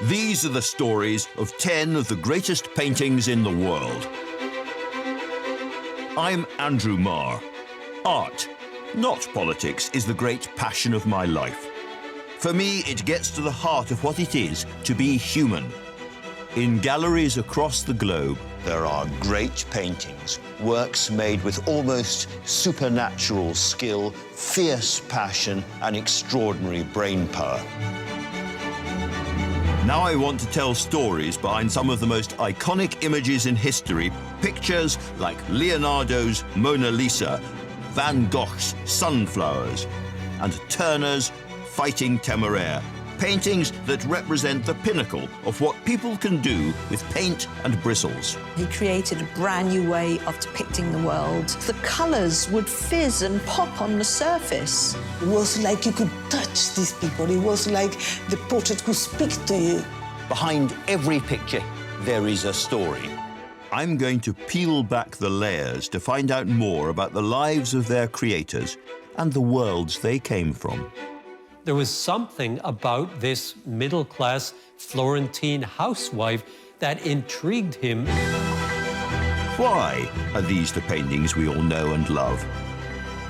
These are the stories of 10 of the greatest paintings in the world. I'm Andrew Marr. Art, not politics, is the great passion of my life. For me, it gets to the heart of what it is to be human. In galleries across the globe, there are great paintings, works made with almost supernatural skill, fierce passion, and extraordinary brain power. Now I want to tell stories behind some of the most iconic images in history, pictures like Leonardo's Mona Lisa, Van Gogh's Sunflowers, and Turner's Fighting Temeraire, paintings that represent the pinnacle of what people can do with paint and bristles. He created a brand new way of depicting the world. The colours would fizz and pop on the surface. It was like you could touch these people. It was like the portrait could speak to you. Behind every picture, there is a story. I'm going to peel back the layers to find out more about the lives of their creators and the worlds they came from. There was something about this middle-class Florentine housewife that intrigued him. Why are these the paintings we all know and love?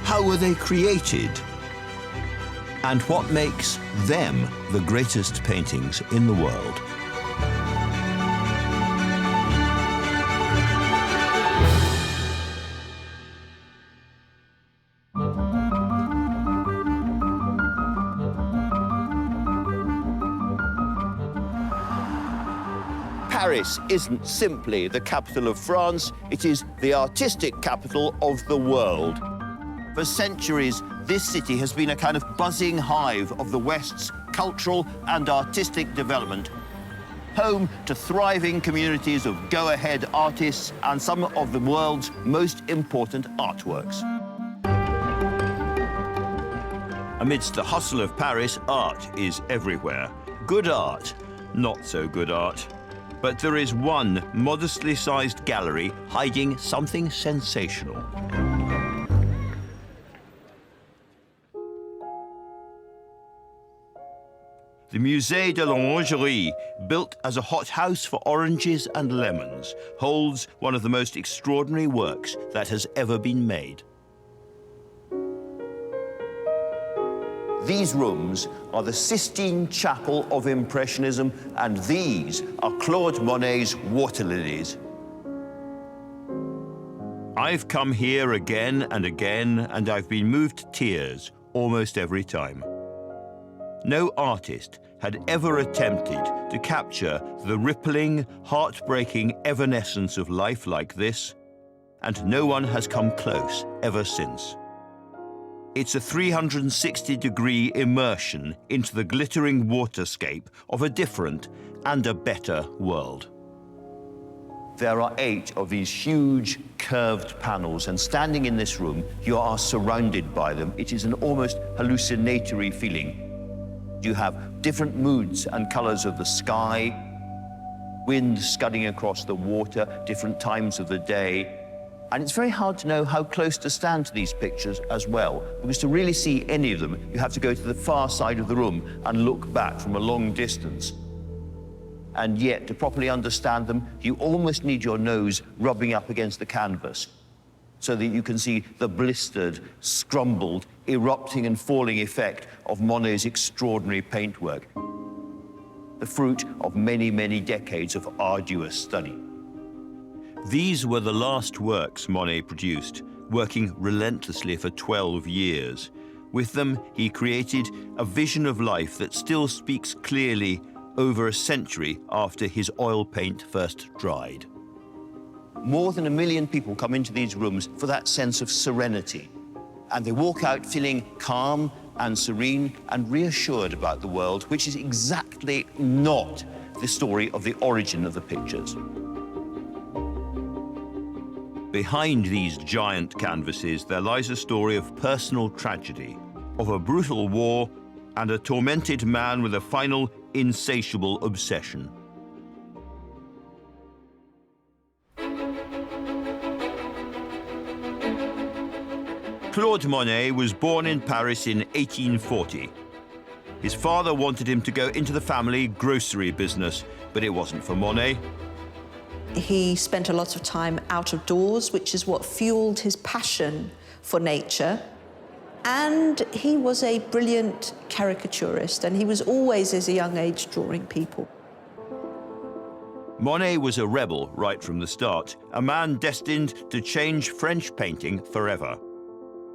How were they created? And what makes them the greatest paintings in the world? Paris isn't simply the capital of France, it is the artistic capital of the world. For centuries, this city has been a kind of buzzing hive of the West's cultural and artistic development, home to thriving communities of go-ahead artists and some of the world's most important artworks. Amidst the hustle of Paris, art is everywhere. Good art, not so good art. But there is one modestly sized gallery hiding something sensational. The Musée de l'Orangerie, built as a hothouse for oranges and lemons, holds one of the most extraordinary works that has ever been made. These rooms are the Sistine Chapel of Impressionism, and these are Claude Monet's Water Lilies. I've come here again and again, and I've been moved to tears almost every time. No artist had ever attempted to capture the rippling, heartbreaking evanescence of life like this, and no one has come close ever since. It's a 360-degree immersion into the glittering waterscape of a different and a better world. There are 8 of these huge, curved panels, and standing in this room, you are surrounded by them. It is an almost hallucinatory feeling. You have different moods and colors of the sky, wind scudding across the water, different times of the day. And it's very hard to know how close to stand to these pictures as well, because to really see any of them, you have to go to the far side of the room and look back from a long distance. And yet, to properly understand them, you almost need your nose rubbing up against the canvas so that you can see the blistered, scrumbled, erupting and falling effect of Monet's extraordinary paintwork, the fruit of many, many decades of arduous study. These were the last works Monet produced, working relentlessly for 12 years. With them, he created a vision of life that still speaks clearly over a century after his oil paint first dried. More than 1 million people come into these rooms for that sense of serenity, and they walk out feeling calm and serene and reassured about the world, which is exactly not the story of the origin of the pictures. Behind these giant canvases, there lies a story of personal tragedy, of a brutal war, and a tormented man with a final, insatiable obsession. Claude Monet was born in Paris in 1840. His father wanted him to go into the family grocery business, but it wasn't for Monet. He spent a lot of time out of doors, which is what fueled his passion for nature. And he was a brilliant caricaturist, and he was always, as a young age, drawing people. Monet was a rebel right from the start, a man destined to change French painting forever.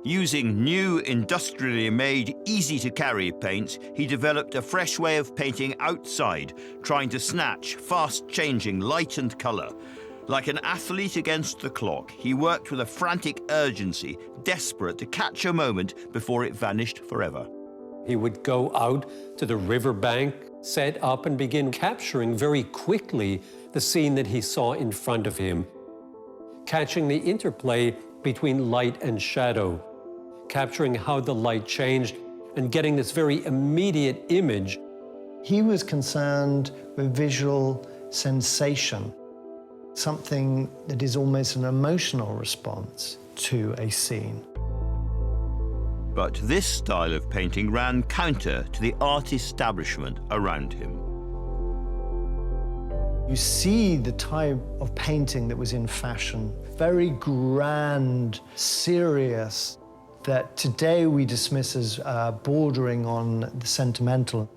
Using new, industrially made, easy-to-carry paints, he developed a fresh way of painting outside, trying to snatch fast-changing light and colour. Like an athlete against the clock, he worked with a frantic urgency, desperate to catch a moment before it vanished forever. He would go out to the riverbank, set up and begin capturing very quickly the scene that he saw in front of him, catching the interplay between light and shadow, capturing how the light changed and getting this very immediate image. He was concerned with visual sensation, something that is almost an emotional response to a scene. But this style of painting ran counter to the art establishment around him. You see the type of painting that was in fashion, very grand, serious, that today we dismiss as bordering on the sentimental.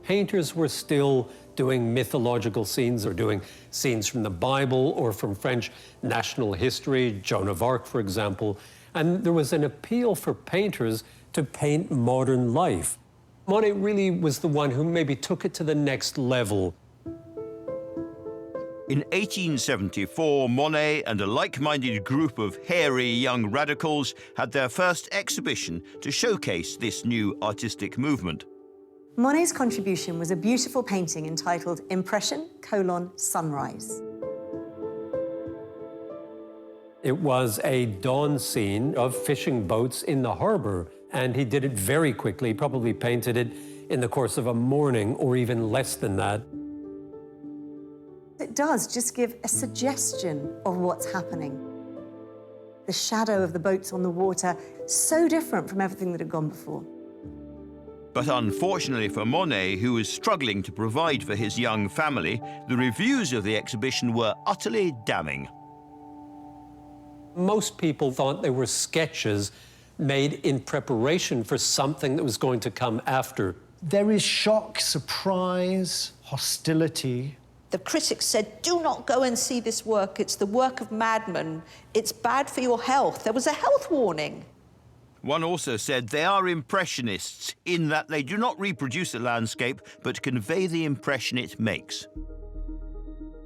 Painters were still doing mythological scenes or doing scenes from the Bible or from French national history, Joan of Arc, for example. And there was an appeal for painters to paint modern life. Monet really was the one who maybe took it to the next level. In 1874, Monet and a like-minded group of hairy young radicals had their first exhibition to showcase this new artistic movement. Monet's contribution was a beautiful painting entitled Impression: Sunrise. It was a dawn scene of fishing boats in the harbor, and he did it very quickly, probably painted it in the course of a morning or even less than that. It does just give a suggestion of what's happening. The shadow of the boats on the water, so different from everything that had gone before. But unfortunately for Monet, who was struggling to provide for his young family, the reviews of the exhibition were utterly damning. Most people thought they were sketches made in preparation for something that was going to come after. There is shock, surprise, hostility. The critics said, do not go and see this work. It's the work of madmen. It's bad for your health. There was a health warning. One also said they are impressionists in that they do not reproduce a landscape, but convey the impression it makes.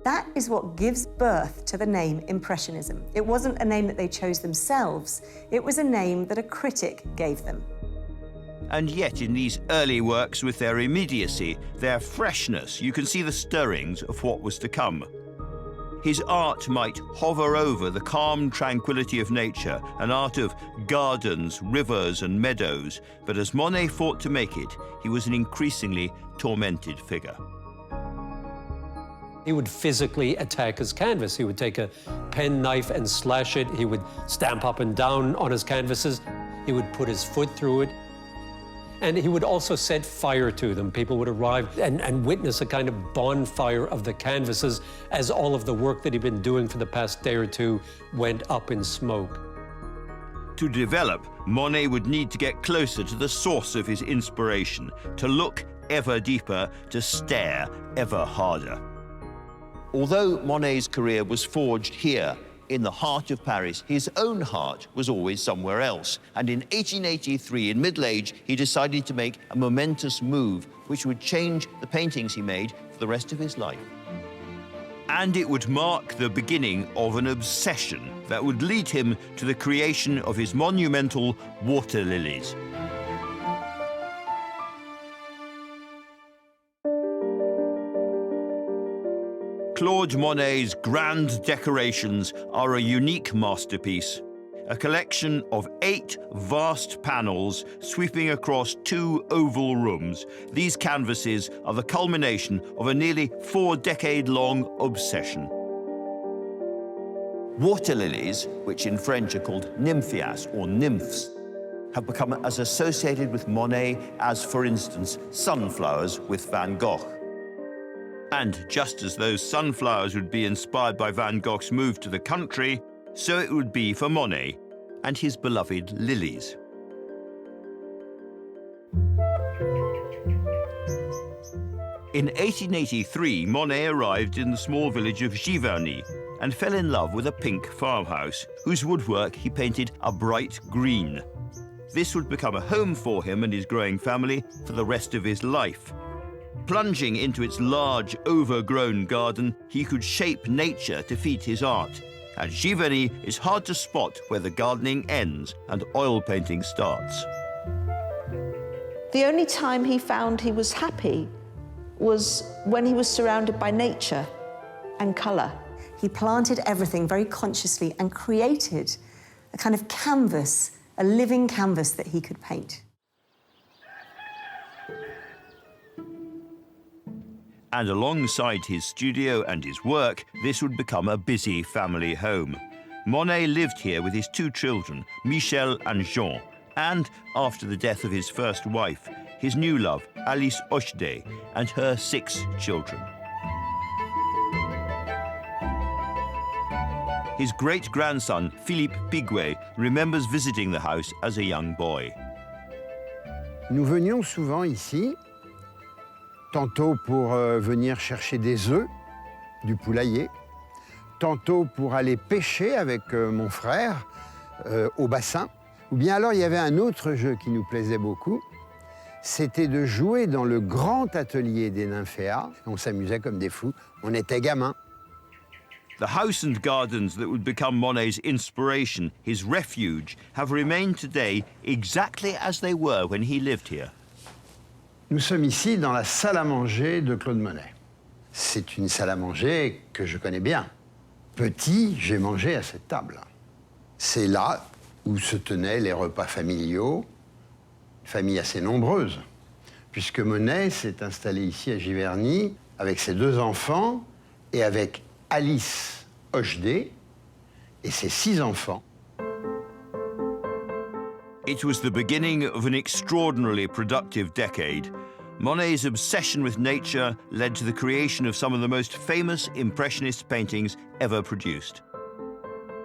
That is what gives birth to the name Impressionism. It wasn't a name that they chose themselves. It was a name that a critic gave them. And yet in these early works, with their immediacy, their freshness, you can see the stirrings of what was to come. His art might hover over the calm tranquility of nature, an art of gardens, rivers and meadows, but as Monet fought to make it, he was an increasingly tormented figure. He would physically attack his canvas. He would take a penknife and slash it. He would stamp up and down on his canvases. He would put his foot through it. And he would also set fire to them. People would arrive and witness a kind of bonfire of the canvases as all of the work that he'd been doing for the past day or two went up in smoke. To develop, Monet would need to get closer to the source of his inspiration, to look ever deeper, to stare ever harder. Although Monet's career was forged here, in the heart of Paris, his own heart was always somewhere else. And in 1883, in middle age, he decided to make a momentous move, which would change the paintings he made for the rest of his life. And it would mark the beginning of an obsession that would lead him to the creation of his monumental water lilies. Claude Monet's grand decorations are a unique masterpiece, a collection of 8 vast panels sweeping across 2 oval rooms. These canvases are the culmination of a nearly 4-decade-long obsession. Water lilies, which in French are called nymphias or nymphs, have become as associated with Monet as, for instance, sunflowers with Van Gogh. And just as those sunflowers would be inspired by Van Gogh's move to the country, so it would be for Monet and his beloved lilies. In 1883, Monet arrived in the small village of Giverny and fell in love with a pink farmhouse, whose woodwork he painted a bright green. This would become a home for him and his growing family for the rest of his life. Plunging into its large, overgrown garden, he could shape nature to feed his art. At Giverny, it's hard to spot where the gardening ends and oil painting starts. The only time he found he was happy was when he was surrounded by nature and colour. He planted everything very consciously and created a kind of canvas, a living canvas that he could paint. And alongside his studio and his work, this would become a busy family home. Monet lived here with his two children, Michel and Jean, and, after the death of his first wife, his new love, Alice Ochdet, and her 6 children. His great-grandson, Philippe Piguet, remembers visiting the house as a young boy. Nous venions souvent ici, tantôt pour venir chercher des œufs, du poulailler, tantôt pour aller pêcher avec mon frère au bassin. Ou bien alors il y avait un autre jeu qui nous plaisait beaucoup, c'était de jouer dans le grand atelier des nymphéas. On s'amusait comme des fous, on était gamins. The house and gardens that would become Monet's inspiration, his refuge, have remained today exactly as they were when he lived here. Nous sommes ici dans la salle à manger de Claude Monet. C'est une salle à manger que je connais bien. Petit, j'ai mangé à cette table. C'est là où se tenaient les repas familiaux, une famille assez nombreuse, puisque Monet s'est installé ici à Giverny avec ses 2 enfants et avec Alice Ochdet et ses 6 enfants. It was the beginning of an extraordinarily productive decade. Monet's obsession with nature led to the creation of some of the most famous Impressionist paintings ever produced.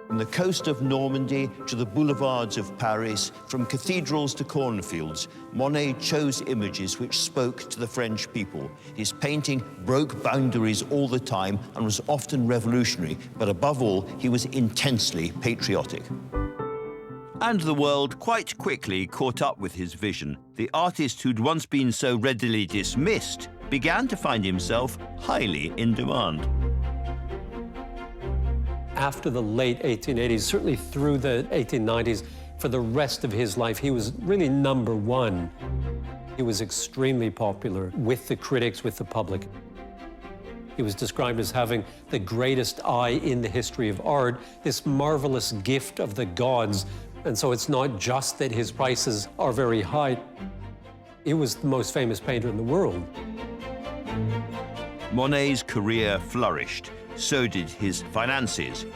From the coast of Normandy to the boulevards of Paris, from cathedrals to cornfields, Monet chose images which spoke to the French people. His painting broke boundaries all the time and was often revolutionary, but above all, he was intensely patriotic. And the world quite quickly caught up with his vision. The artist who'd once been so readily dismissed began to find himself highly in demand. After the late 1880s, certainly through the 1890s, for the rest of his life, he was really #1. He was extremely popular with the critics, with the public. He was described as having the greatest eye in the history of art, this marvelous gift of the gods. And so it's not just that his prices are very high. He was the most famous painter in the world. Monet's career flourished. So did his finances.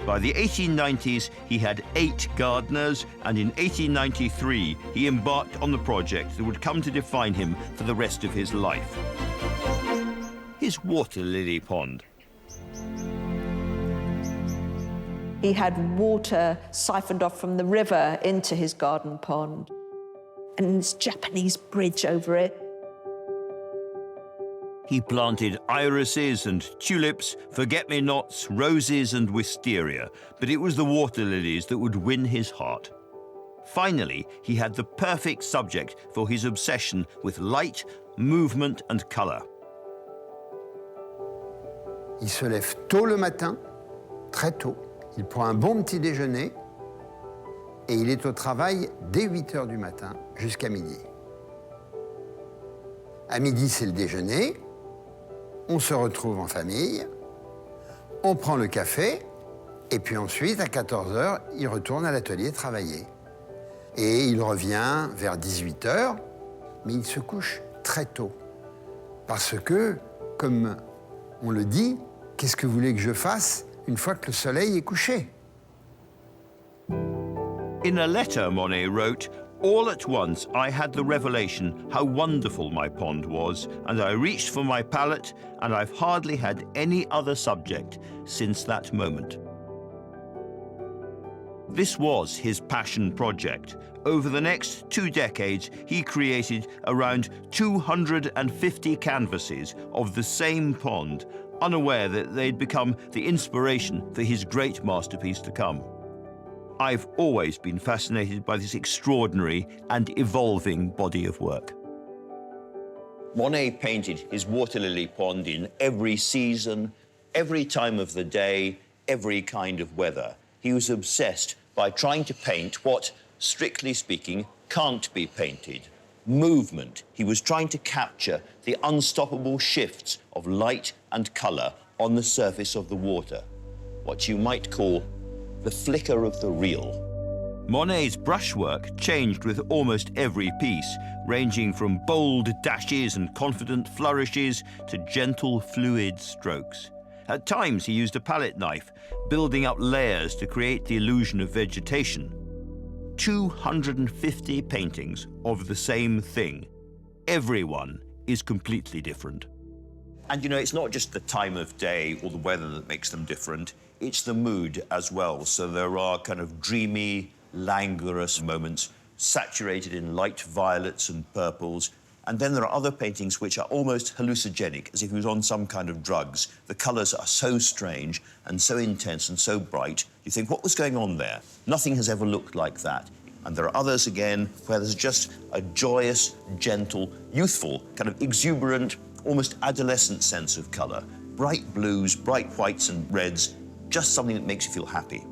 By the 1890s, he had 8 gardeners, and in 1893, he embarked on the project that would come to define him for the rest of his life. His water lily pond. He had water siphoned off from the river into his garden pond, and this Japanese bridge over it. He planted irises and tulips, forget-me-nots, roses and wisteria, but it was the water lilies that would win his heart. Finally, he had the perfect subject for his obsession with light, movement and colour. Il se lève tôt le matin, très tôt. Il prend un bon petit déjeuner et il est au travail dès 8 heures du matin jusqu'à midi. À midi, c'est le déjeuner. On se retrouve en famille, on prend le café, et puis ensuite, à 14 heures, il retourne à l'atelier travailler. Et il revient vers 18 heures, mais il se couche très tôt. Parce que, comme on le dit, qu'est-ce que vous voulez que je fasse une fois que le soleil est couché? In a letter, Monet wrote, "All at once I had the revelation how wonderful my pond was, and I reached for my palette, and I've hardly had any other subject since that moment." This was his passion project. Over the next 2 decades, he created around 250 canvases of the same pond, unaware that they'd become the inspiration for his great masterpiece to come. I've always been fascinated by this extraordinary and evolving body of work. Monet painted his water lily pond in every season, every time of the day, every kind of weather. He was obsessed by trying to paint what, strictly speaking, can't be painted. Movement. He was trying to capture the unstoppable shifts of light and colour on the surface of the water, what you might call the flicker of the real. Monet's brushwork changed with almost every piece, ranging from bold dashes and confident flourishes to gentle, fluid strokes. At times, he used a palette knife, building up layers to create the illusion of vegetation. 250 paintings of the same thing. Everyone is completely different. And you know, it's not just the time of day or the weather that makes them different, it's the mood as well. So there are kind of dreamy, languorous moments, saturated in light violets and purples. And then there are other paintings which are almost hallucinogenic, as if he was on some kind of drugs. The colours are so strange and so intense and so bright. You think, what was going on there? Nothing has ever looked like that. And there are others, again, where there's just a joyous, gentle, youthful, kind of exuberant, almost adolescent sense of colour. Bright blues, bright whites and reds, just something that makes you feel happy.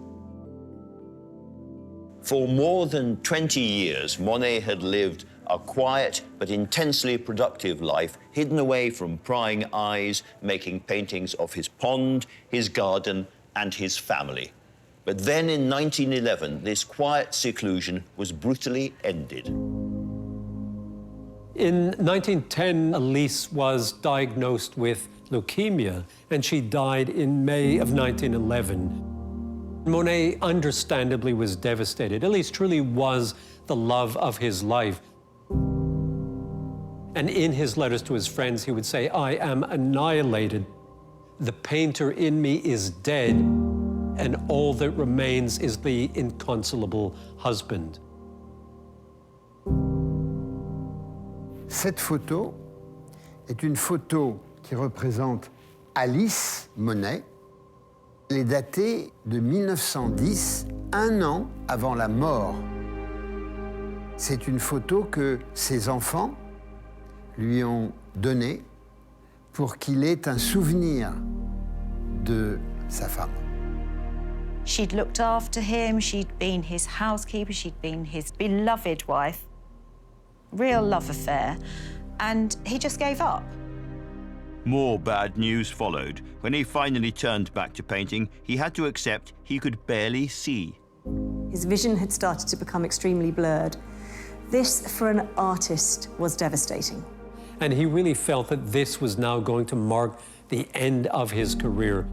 For more than 20 years, Monet had lived a quiet but intensely productive life, hidden away from prying eyes, making paintings of his pond, his garden, and his family. But then in 1911, this quiet seclusion was brutally ended. In 1910, Elise was diagnosed with leukemia, and she died in May of 1911. Monet understandably was devastated. Elise truly was the love of his life. And in his letters to his friends, he would say, "I am annihilated. The painter in me is dead, and all that remains is the inconsolable husband." Cette photo est une photo qui représente Alice Monet. Elle est datée de 1910, 1 an avant la mort. C'est une photo que ses enfants lui ont donnée pour qu'il ait un souvenir de sa femme. She'd looked after him, she'd been his housekeeper, she'd been his beloved wife. Real love affair, and he just gave up. More bad news followed. When he finally turned back to painting, he had to accept he could barely see. His vision had started to become extremely blurred. This, for an artist, was devastating. And he really felt that this was now going to mark the end of his career.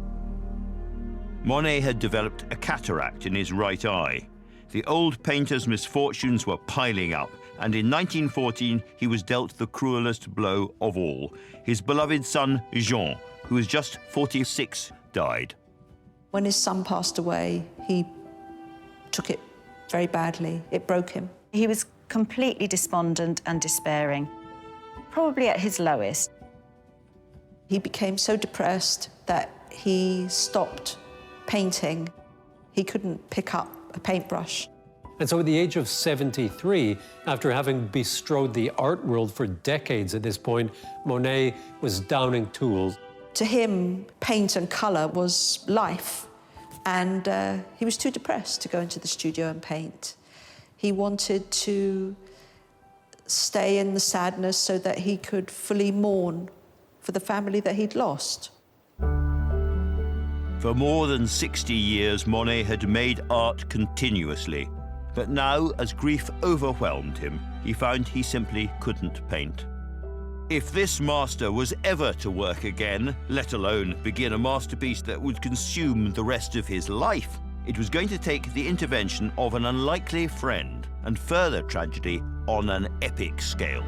Monet had developed a cataract in his right eye. The old painter's misfortunes were piling up, and in 1914 he was dealt the cruelest blow of all. His beloved son, Jean, who was just 46, died. When his son passed away, he took it very badly. It broke him. He was completely despondent and despairing, probably at his lowest. He became so depressed that he stopped painting. He couldn't pick up a paintbrush. And so at the age of 73, after having bestrode the art world for decades at this point, Monet was downing tools. To him, paint and colour was life, and he was too depressed to go into the studio and paint. He wanted to stay in the sadness so that he could fully mourn for the family that he'd lost. For more than 60 years, Monet had made art continuously. But now, as grief overwhelmed him, he found he simply couldn't paint. If this master was ever to work again, let alone begin a masterpiece that would consume the rest of his life, It was going to take the intervention of an unlikely friend and further tragedy on an epic scale.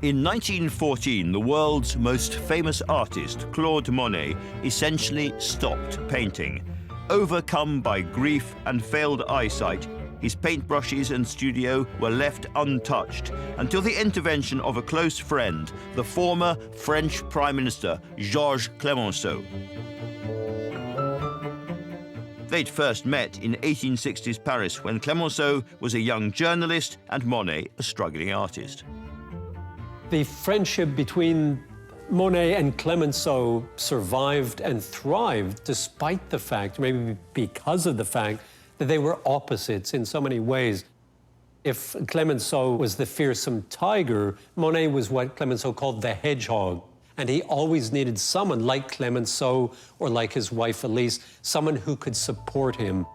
In 1914, the world's most famous artist, Claude Monet, essentially stopped painting. Overcome by grief and failed eyesight, his paintbrushes and studio were left untouched until the intervention of a close friend, the former French Prime Minister, Georges Clemenceau. They'd first met in 1860s Paris when Clemenceau was a young journalist and Monet a struggling artist. The friendship between Monet and Clemenceau survived and thrived despite the fact, maybe because of the fact, that they were opposites in so many ways. If Clemenceau was the fearsome tiger, Monet was what Clemenceau called the hedgehog. And he always needed someone like Clemenceau or like his wife Elise, someone who could support him.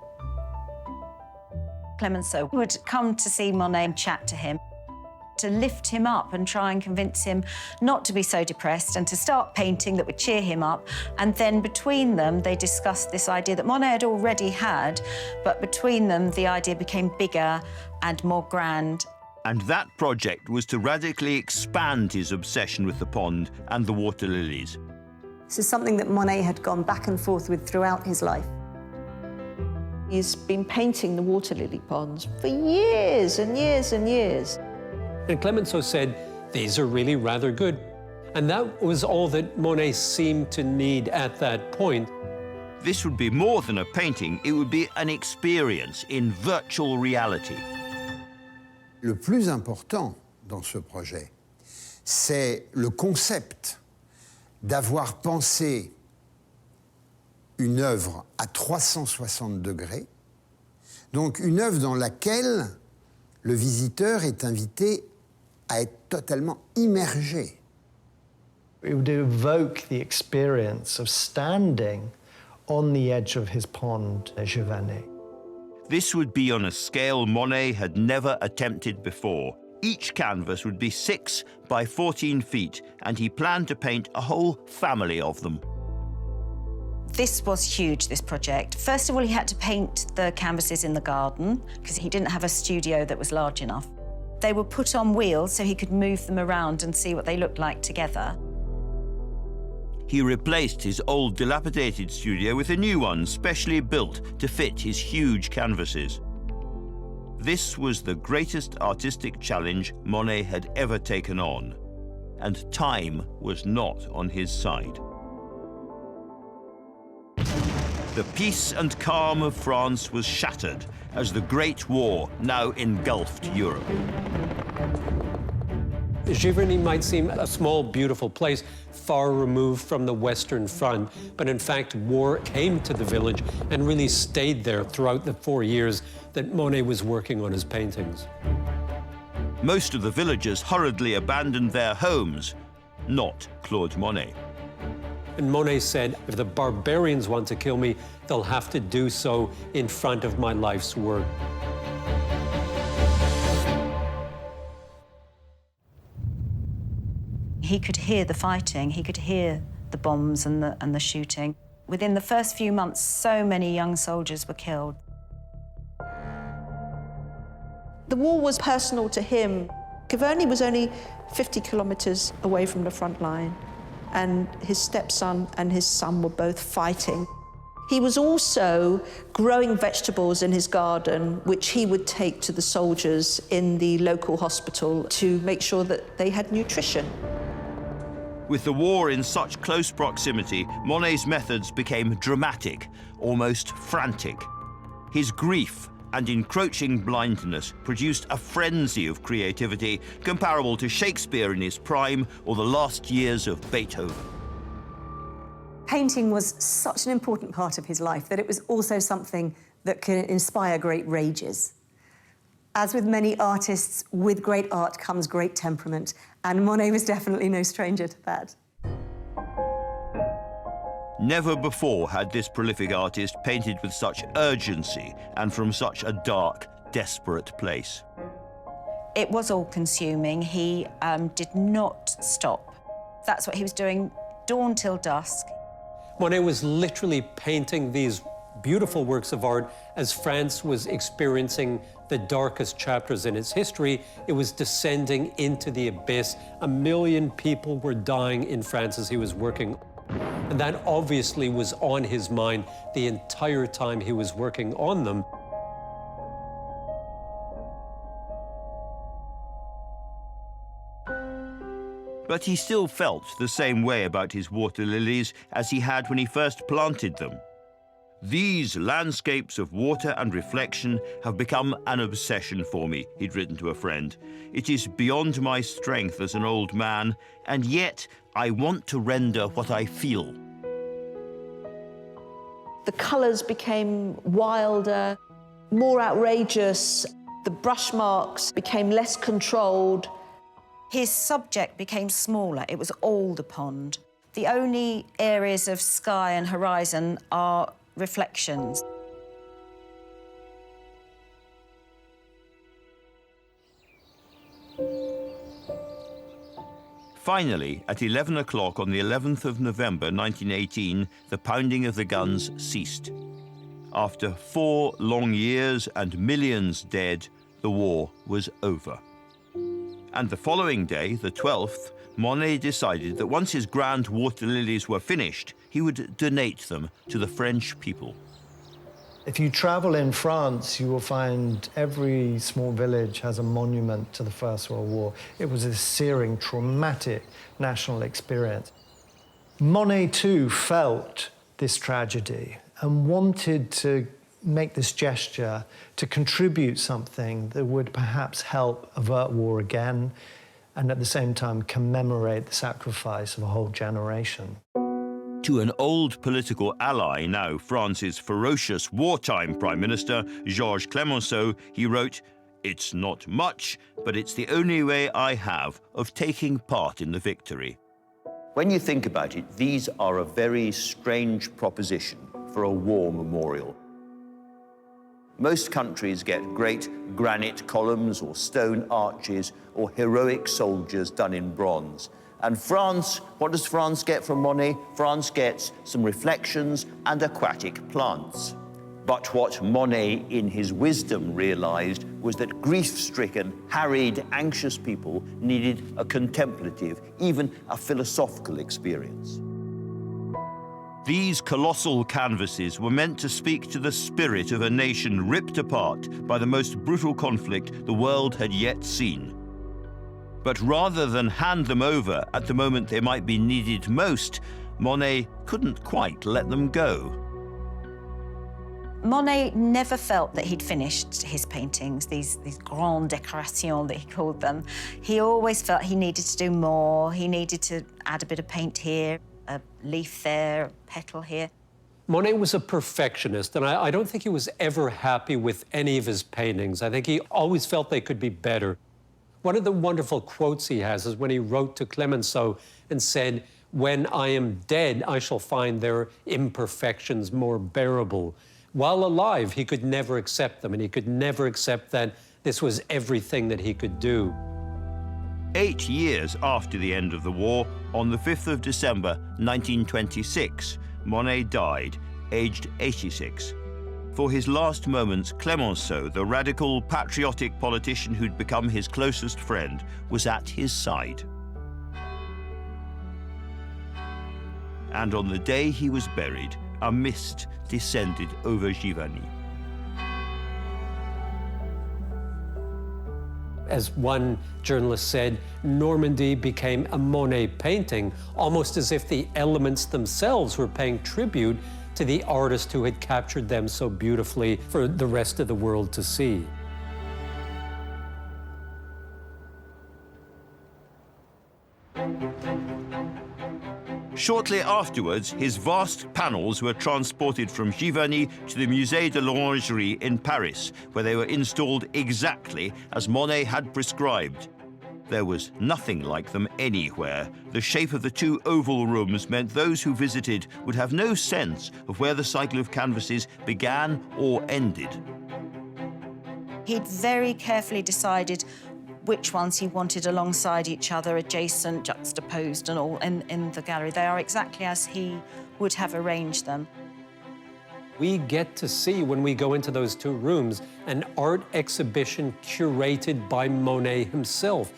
Clemenceau would come to see Monet and chat to him, to lift him up and try and convince him not to be so depressed and to start painting that would cheer him up. And then between them, they discussed this idea that Monet had already had, but between them, the idea became bigger and more grand. And that project was to radically expand his obsession with the pond and the water lilies. This is something that Monet had gone back and forth with throughout his life. He's been painting the water lily ponds for years and years and years. And Clemenceau said, these are really rather good. And that was all that Monet seemed to need at that point. This would be more than a painting, it would be an experience in virtual reality. Le plus important dans ce projet, c'est le concept d'avoir pensé une œuvre à 360 degrés, donc une œuvre dans laquelle le visiteur est invité à être totalement immergé. It would evoke the experience of standing on the edge of his pond, Giverny. This would be on a scale Monet had never attempted before. Each canvas would be 6 by 14 feet, and he planned to paint a whole family of them. This was huge, this project. First of all, he had to paint the canvases in the garden because he didn't have a studio that was large enough. They were put on wheels so he could move them around and see what they looked like together. He replaced his old dilapidated studio with a new one specially built to fit his huge canvases. This was the greatest artistic challenge Monet had ever taken on, and time was not on his side. The peace and calm of France was shattered as the Great War now engulfed Europe. Giverny might seem a small, beautiful place, far removed from the Western Front, but in fact, war came to the village and really stayed there throughout the 4 years that Monet was working on his paintings. Most of the villagers hurriedly abandoned their homes, not Claude Monet. And Monet said, if the barbarians want to kill me, they'll have to do so in front of my life's work. He could hear the fighting, he could hear the bombs and the shooting. Within the first few months, so many young soldiers were killed. The war was personal to him. Giverny was only 50 kilometers away from the front line, and his stepson and his son were both fighting. He was also growing vegetables in his garden, which he would take to the soldiers in the local hospital to make sure that they had nutrition. With the war in such close proximity, Monet's methods became dramatic, almost frantic. His grief and encroaching blindness produced a frenzy of creativity comparable to Shakespeare in his prime or the last years of Beethoven. Painting was such an important part of his life that it was also something that can inspire great rages. As with many artists, with great art comes great temperament, and Monet was definitely no stranger to that. Never before had this prolific artist painted with such urgency and from such a dark, desperate place. It was all-consuming. He did not stop. That's what he was doing dawn till dusk. Monet was literally painting these beautiful works of art as France was experiencing the darkest chapters in its history. It was descending into the abyss. 1 million people were dying in France as he was working. And that obviously was on his mind the entire time he was working on them. But he still felt the same way about his water lilies as he had when he first planted them. "These landscapes of water and reflection have become an obsession for me," he'd written to a friend. "It is beyond my strength as an old man, and yet I want to render what I feel." The colours became wilder, more outrageous. The brush marks became less controlled. His subject became smaller. It was all the pond. The only areas of sky and horizon are reflections. Finally, at 11 o'clock on the 11th of November 1918, the pounding of the guns ceased. After 4 long years and millions dead, the war was over. And the following day, the 12th, Monet decided that once his grand water lilies were finished, he would donate them to the French people. If you travel in France, you will find every small village has a monument to the First World War. It was a searing, traumatic national experience. Monet, too, felt this tragedy and wanted to make this gesture to contribute something that would perhaps help avert war again and at the same time commemorate the sacrifice of a whole generation. To an old political ally, now France's ferocious wartime Prime Minister, Georges Clemenceau, he wrote, "It's not much, but it's the only way I have of taking part in the victory." When you think about it, these are a very strange proposition for a war memorial. Most countries get great granite columns or stone arches or heroic soldiers done in bronze. And France, what does France get from Monet? France gets some reflections and aquatic plants. But what Monet, in his wisdom, realized was that grief-stricken, harried, anxious people needed a contemplative, even a philosophical experience. These colossal canvases were meant to speak to the spirit of a nation ripped apart by the most brutal conflict the world had yet seen. But rather than hand them over at the moment they might be needed most, Monet couldn't quite let them go. Monet never felt that he'd finished his paintings, these grandes décorations that he called them. He always felt he needed to do more. He needed to add a bit of paint here, a leaf there, a petal here. Monet was a perfectionist, and I don't think he was ever happy with any of his paintings. I think he always felt they could be better. One of the wonderful quotes he has is when he wrote to Clemenceau and said, "When I am dead, I shall find their imperfections more bearable." While alive, he could never accept them, and he could never accept that this was everything that he could do. 8 years after the end of the war, on the 5th of December 1926, Monet died, aged 86. For his last moments, Clemenceau, the radical, patriotic politician who'd become his closest friend, was at his side. And on the day he was buried, a mist descended over Giverny. As one journalist said, Normandy became a Monet painting, almost as if the elements themselves were paying tribute to the artist who had captured them so beautifully for the rest of the world to see. Shortly afterwards, his vast panels were transported from Giverny to the Musée de l'Orangerie in Paris, where they were installed exactly as Monet had prescribed. There was nothing like them anywhere. The shape of the 2 oval rooms meant those who visited would have no sense of where the cycle of canvases began or ended. He'd very carefully decided which ones he wanted alongside each other, adjacent, juxtaposed and all in the gallery. They are exactly as he would have arranged them. We get to see, when we go into those two rooms, an art exhibition curated by Monet himself.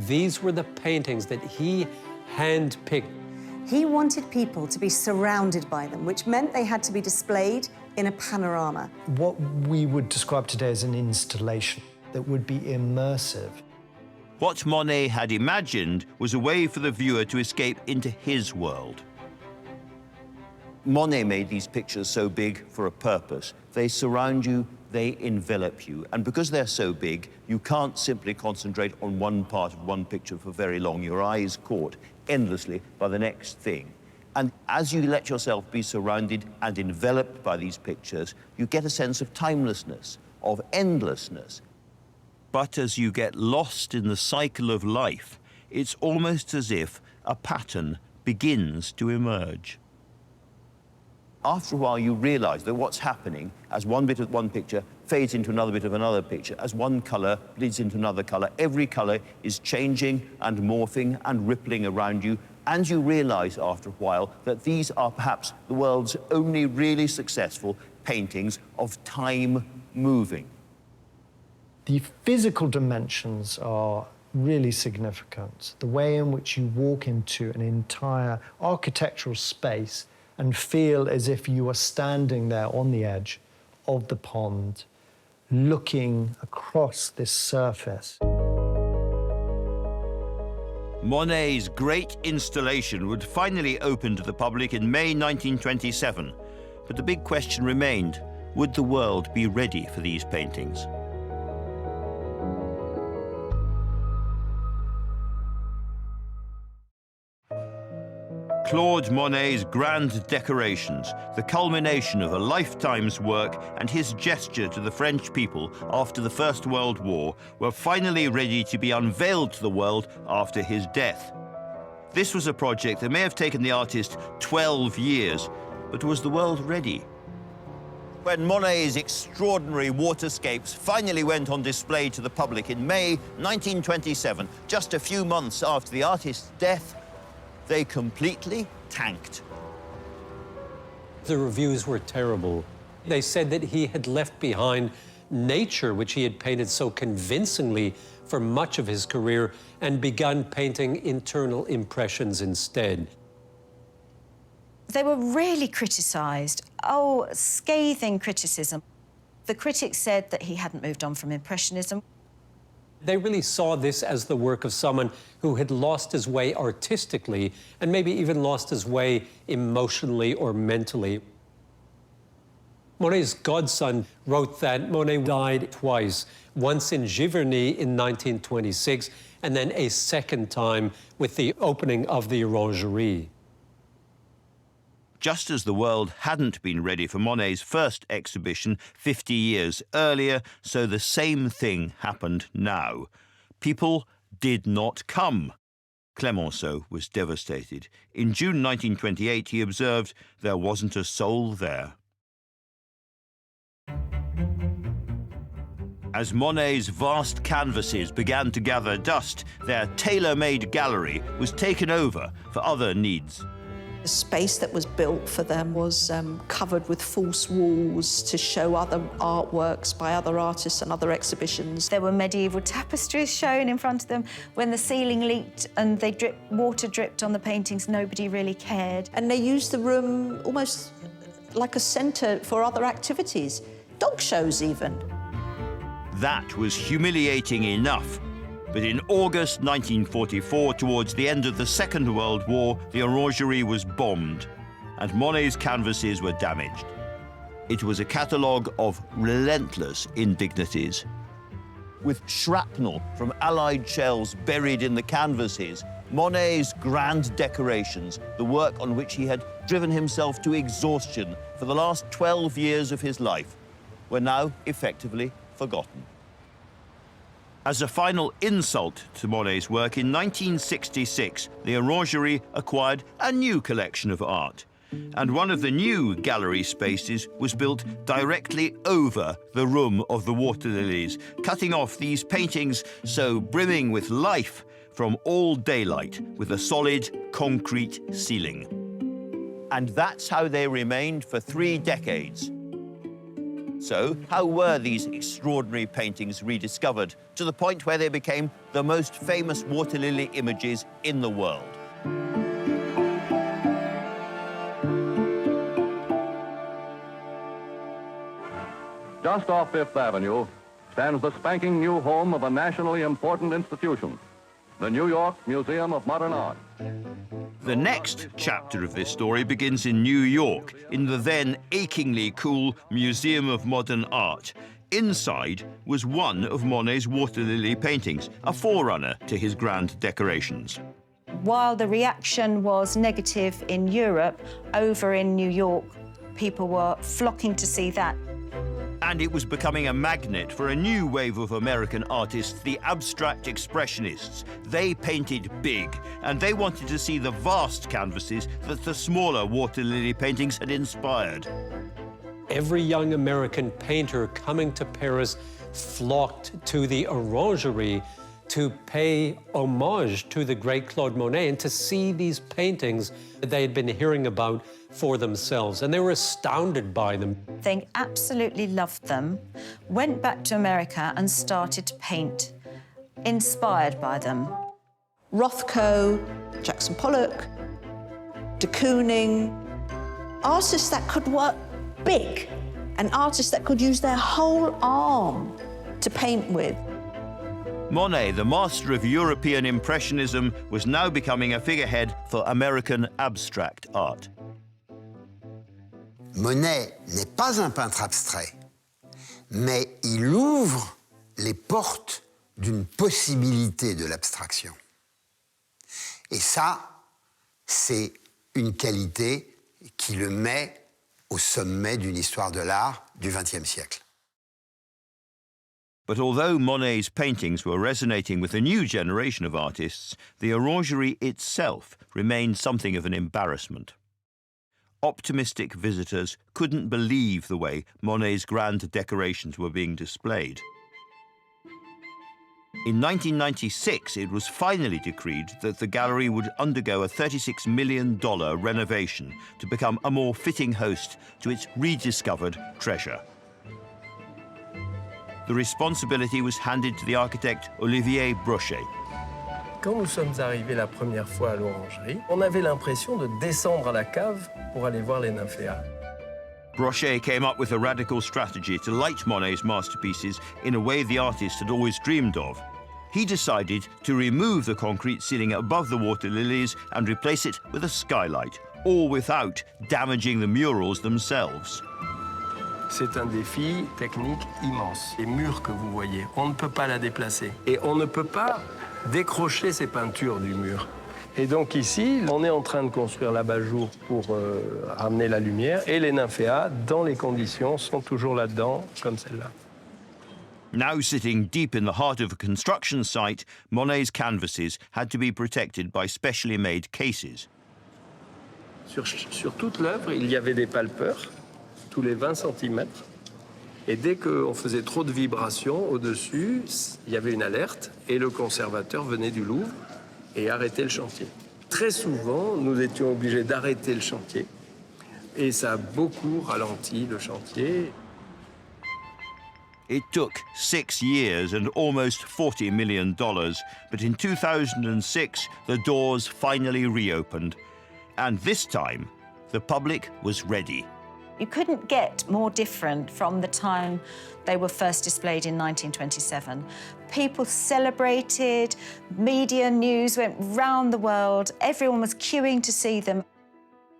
These were the paintings that he handpicked. He wanted people to be surrounded by them, which meant they had to be displayed in a panorama. What we would describe today as an installation that would be immersive. What Monet had imagined was a way for the viewer to escape into his world. Monet made these pictures so big for a purpose. They surround you, they envelop you. And because they're so big, you can't simply concentrate on one part of one picture for very long. Your eye is caught endlessly by the next thing. And as you let yourself be surrounded and enveloped by these pictures, you get a sense of timelessness, of endlessness. But as you get lost in the cycle of life, it's almost as if a pattern begins to emerge. After a while, you realize that what's happening as one bit of one picture fades into another bit of another picture, as one color bleeds into another color, every color is changing and morphing and rippling around you, and you realize after a while that these are perhaps the world's only really successful paintings of time moving. The physical dimensions are really significant. The way in which you walk into an entire architectural space and feel as if you are standing there on the edge of the pond, looking across this surface. Monet's great installation would finally open to the public in May 1927. But the big question remained, would the world be ready for these paintings? Claude Monet's grand decorations, the culmination of a lifetime's work and his gesture to the French people after the First World War, were finally ready to be unveiled to the world after his death. This was a project that may have taken the artist 12 years, but was the world ready? When Monet's extraordinary waterscapes finally went on display to the public in May 1927, just a few months after the artist's death, they completely tanked. The reviews were terrible. They said that he had left behind nature, which he had painted so convincingly for much of his career, and begun painting internal impressions instead. They were really criticised. Oh, scathing criticism. The critics said that he hadn't moved on from Impressionism. They really saw this as the work of someone who had lost his way artistically and maybe even lost his way emotionally or mentally. Monet's godson wrote that Monet died twice, once in Giverny in 1926 and then a second time with the opening of the Orangerie. Just as the world hadn't been ready for Monet's first exhibition 50 years earlier, so the same thing happened now. People did not come. Clemenceau was devastated. In June 1928, he observed there wasn't a soul there. As Monet's vast canvases began to gather dust, their tailor-made gallery was taken over for other needs. The space that was built for them was covered with false walls to show other artworks by other artists and other exhibitions. There were medieval tapestries shown in front of them. When the ceiling leaked and water dripped on the paintings, nobody really cared. And they used the room almost like a centre for other activities, dog shows even. That was humiliating enough. But in August 1944, towards the end of the Second World War, the Orangerie was bombed and Monet's canvases were damaged. It was a catalogue of relentless indignities. With shrapnel from Allied shells buried in the canvases, Monet's grand decorations, the work on which he had driven himself to exhaustion for the last 12 years of his life, were now effectively forgotten. As a final insult to Monet's work, in 1966, the Orangerie acquired a new collection of art. and one of the new gallery spaces was built directly over the room of the water lilies, cutting off these paintings so brimming with life from all daylight with a solid concrete ceiling. And that's how they remained for 3 decades. So, how were these extraordinary paintings rediscovered to the point where they became the most famous water lily images in the world? Just off Fifth Avenue stands the spanking new home of a nationally important institution, the New York Museum of Modern Art. The next chapter of this story begins in New York, in the then achingly cool Museum of Modern Art. Inside was one of Monet's water lily paintings, a forerunner to his grand decorations. While the reaction was negative in Europe, over in New York, people were flocking to see that. And it was becoming a magnet for a new wave of American artists, the abstract expressionists. They painted big, and they wanted to see the vast canvases that the smaller water lily paintings had inspired. Every young American painter coming to Paris flocked to the Orangerie to pay homage to the great Claude Monet and to see these paintings that they had been hearing about for themselves. And they were astounded by them. They absolutely loved them, went back to America and started to paint, inspired by them. Rothko, Jackson Pollock, de Kooning, artists that could work big, and artists that could use their whole arm to paint with. Monet, the master of European Impressionism, was now becoming a figurehead for American abstract art. Monet n'est pas un peintre abstrait, mais il ouvre les portes d'une possibilité de l'abstraction. Et ça, c'est une qualité qui le met au sommet d'une histoire de l'art du XXe siècle. But although Monet's paintings were resonating with a new generation of artists, the Orangerie itself remained something of an embarrassment. Optimistic visitors couldn't believe the way Monet's grand decorations were being displayed. In 1996, it was finally decreed that the gallery would undergo a $36 million renovation to become a more fitting host to its rediscovered treasure. The responsibility was handed to the architect Olivier Brochet. Quand nous sommes arrivés la première fois à l'Orangerie, on avait l'impression de descendre à la cave pour aller voir les nymphéas. Brochet came up with a radical strategy to light Monet's masterpieces in a way the artist had always dreamed of. He decided to remove the concrete ceiling above the water lilies and replace it with a skylight, all without damaging the murals themselves. C'est un défi technique immense. Les murs que vous voyez, on ne peut pas la déplacer. Et on ne peut pas décrocher ces peintures du mur. Et donc ici, on est en train de construire l'abat-jour pour ramener la lumière. Et les nymphéas, dans les conditions, sont toujours là-dedans, comme celle-là. Now sitting deep in the heart of a construction site, Monet's canvases had to be protected by specially made cases. Sur toute l'œuvre, il y avait des palpeurs, tous les 20 cm. Et dès qu'on faisait trop de vibrations au-dessus, il y avait une alerte et le conservateur venait du Louvre et arrêtait le chantier. Très souvent, nous étions obligés d'arrêter le chantier et ça a beaucoup ralenti le chantier. It took 6 years and almost $40 million, but in 2006, the doors finally reopened. And this time, the public was ready. You couldn't get more different from the time they were first displayed in 1927. People celebrated, media news went round the world, everyone was queuing to see them.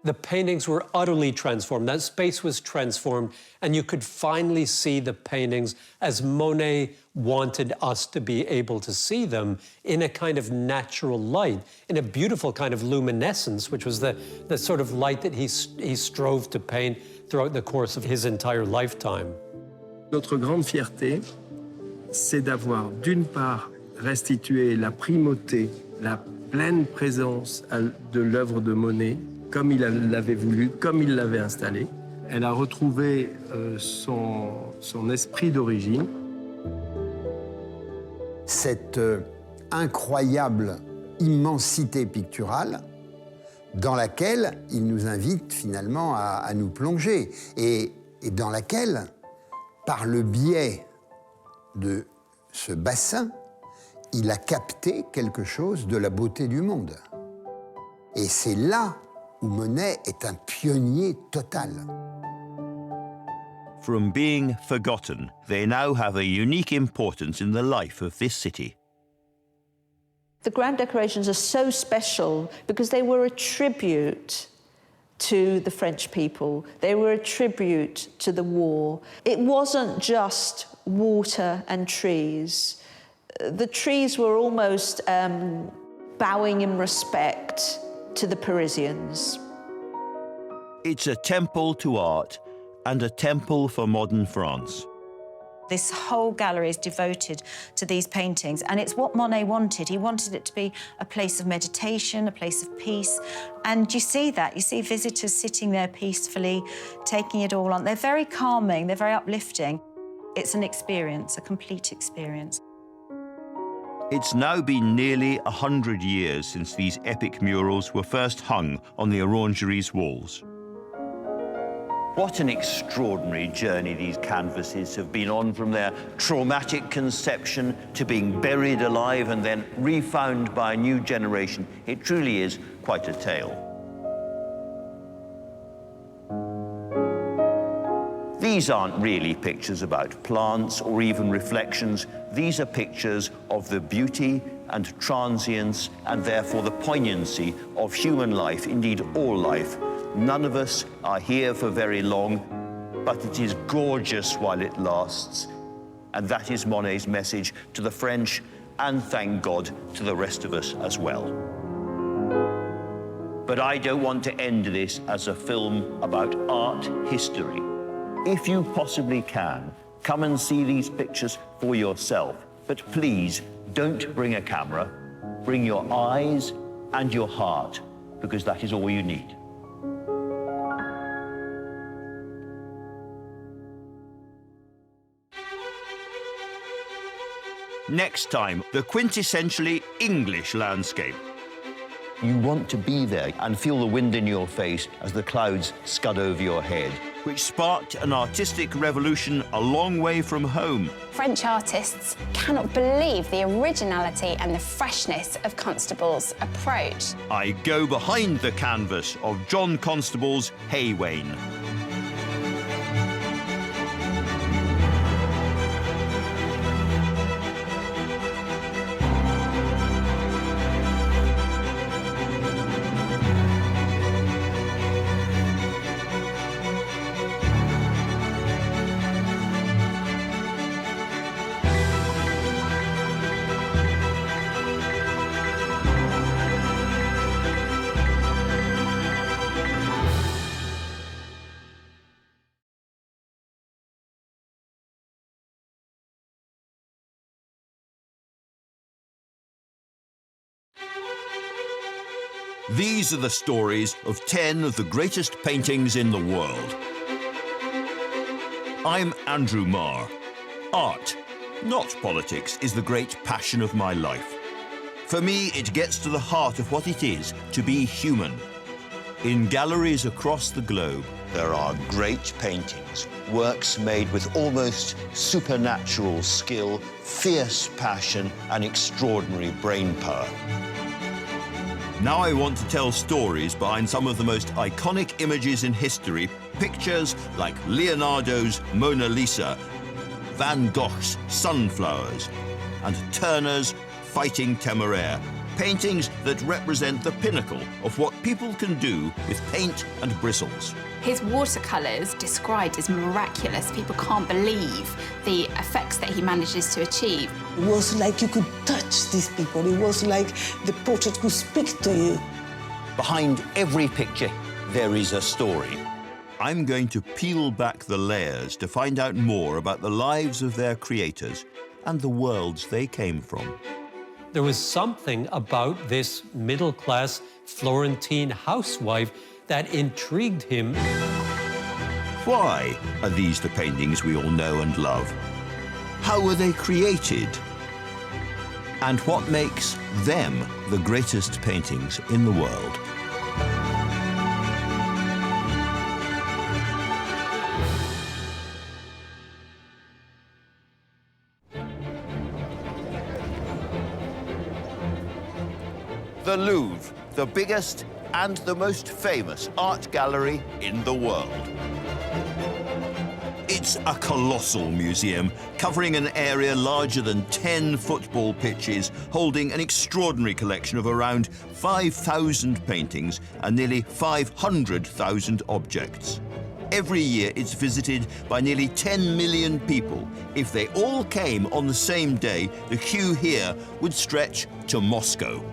The paintings were utterly transformed. That space was transformed, and you could finally see the paintings as Monet wanted us to be able to see them, in a kind of natural light, in a beautiful kind of luminescence, which was the sort of light that he strove to paint throughout the course of his entire lifetime. Notre grande fierté, c'est d'avoir, d'une part, restitué la primauté, la pleine présence de l'œuvre de Monet comme il l'avait voulu, comme il l'avait installé. Elle a retrouvé son esprit d'origine. Cette incroyable immensité picturale dans laquelle il nous invite finalement à nous plonger et dans laquelle, par le biais de ce bassin, il a capté quelque chose de la beauté du monde. Et c'est là où Monet est un pionnier total. From being forgotten, they now have a unique importance in the life of this city. The grand decorations are so special because they were a tribute to the French people. They were a tribute to the war. It wasn't just water and trees. The trees were almost bowing in respect to the Parisians. It's a temple to art and a temple for modern France. This whole gallery is devoted to these paintings, and it's what Monet wanted. He wanted it to be a place of meditation, a place of peace, and you see that. You see visitors sitting there peacefully, taking it all on. They're very calming, they're very uplifting. It's an experience, a complete experience. It's now been nearly 100 years since these epic murals were first hung on the Orangery's walls. What an extraordinary journey these canvases have been on, from their traumatic conception to being buried alive and then refound by a new generation. It truly is quite a tale. These aren't really pictures about plants or even reflections. These are pictures of the beauty and transience and therefore the poignancy of human life, indeed all life. None of us are here for very long, but it is gorgeous while it lasts. And that is Monet's message to the French and, thank God, to the rest of us as well. But I don't want to end this as a film about art history. If you possibly can, come and see these pictures for yourself. But please, don't bring a camera. Bring your eyes and your heart, because that is all you need. Next time, the quintessentially English landscape. You want to be there and feel the wind in your face as the clouds scud over your head, which sparked an artistic revolution a long way from home. French artists cannot believe the originality and the freshness of Constable's approach. I go behind the canvas of John Constable's Haywain. These are the stories of 10 of the greatest paintings in the world. I'm Andrew Marr. Art, not politics, is the great passion of my life. For me, it gets to the heart of what it is to be human. In galleries across the globe, there are great paintings, works made with almost supernatural skill, fierce passion, and extraordinary brain power. Now I want to tell stories behind some of the most iconic images in history, pictures like Leonardo's Mona Lisa, Van Gogh's Sunflowers, and Turner's Fighting Temeraire, paintings that represent the pinnacle of what people can do with paint and bristles. His watercolours, described as miraculous, people can't believe the effects that he manages to achieve. It was like you could touch these people. It was like the portrait could speak to you. Behind every picture, there is a story. I'm going to peel back the layers to find out more about the lives of their creators and the worlds they came from. There was something about this middle-class Florentine housewife that intrigued him. Why are these the paintings we all know and love? How were they created? And what makes them the greatest paintings in the world? The Louvre, the biggest and the most famous art gallery in the world. It's a colossal museum covering an area larger than 10 football pitches, holding an extraordinary collection of around 5,000 paintings and nearly 500,000 objects. Every year it's visited by nearly 10 million people. If they all came on the same day, the queue here would stretch to Moscow.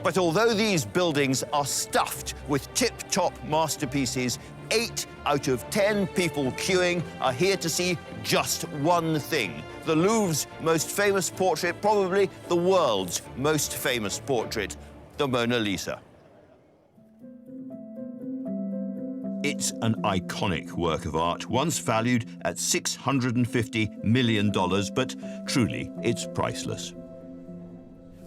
But although these buildings are stuffed with tip-top masterpieces, 8 out of 10 people queuing are here to see just one thing. The Louvre's most famous portrait, probably the world's most famous portrait, the Mona Lisa. It's an iconic work of art, once valued at $650 million, but truly, it's priceless.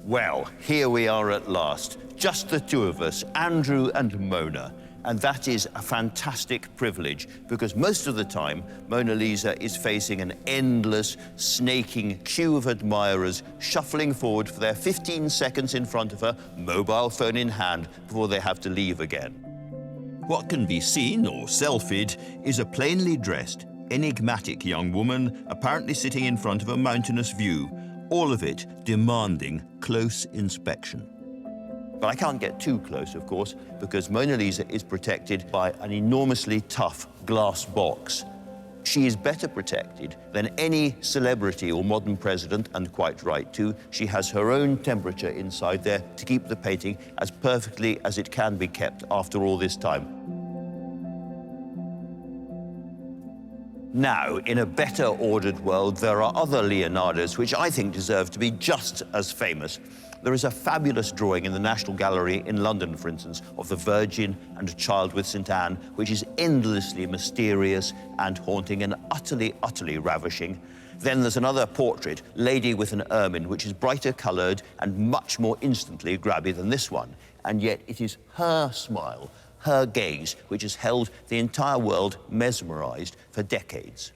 Well, here we are at last, just the two of us, Andrew and Mona. And that is a fantastic privilege, because most of the time, Mona Lisa is facing an endless, snaking queue of admirers shuffling forward for their 15 seconds in front of her, mobile phone in hand, before they have to leave again. What can be seen or selfied is a plainly dressed, enigmatic young woman apparently sitting in front of a mountainous view, all of it demanding close inspection. But I can't get too close, of course, because Mona Lisa is protected by an enormously tough glass box. She is better protected than any celebrity or modern president, and quite right too. She has her own temperature inside there to keep the painting as perfectly as it can be kept after all this time. Now, in a better ordered world, there are other Leonardos which I think deserve to be just as famous. There is a fabulous drawing in the National Gallery in London, for instance, of the Virgin and a child with St. Anne, which is endlessly mysterious and haunting and utterly, utterly ravishing. Then there's another portrait, Lady with an Ermine, which is brighter coloured and much more instantly grabby than this one. And yet it is her smile, her gaze, which has held the entire world mesmerised for decades.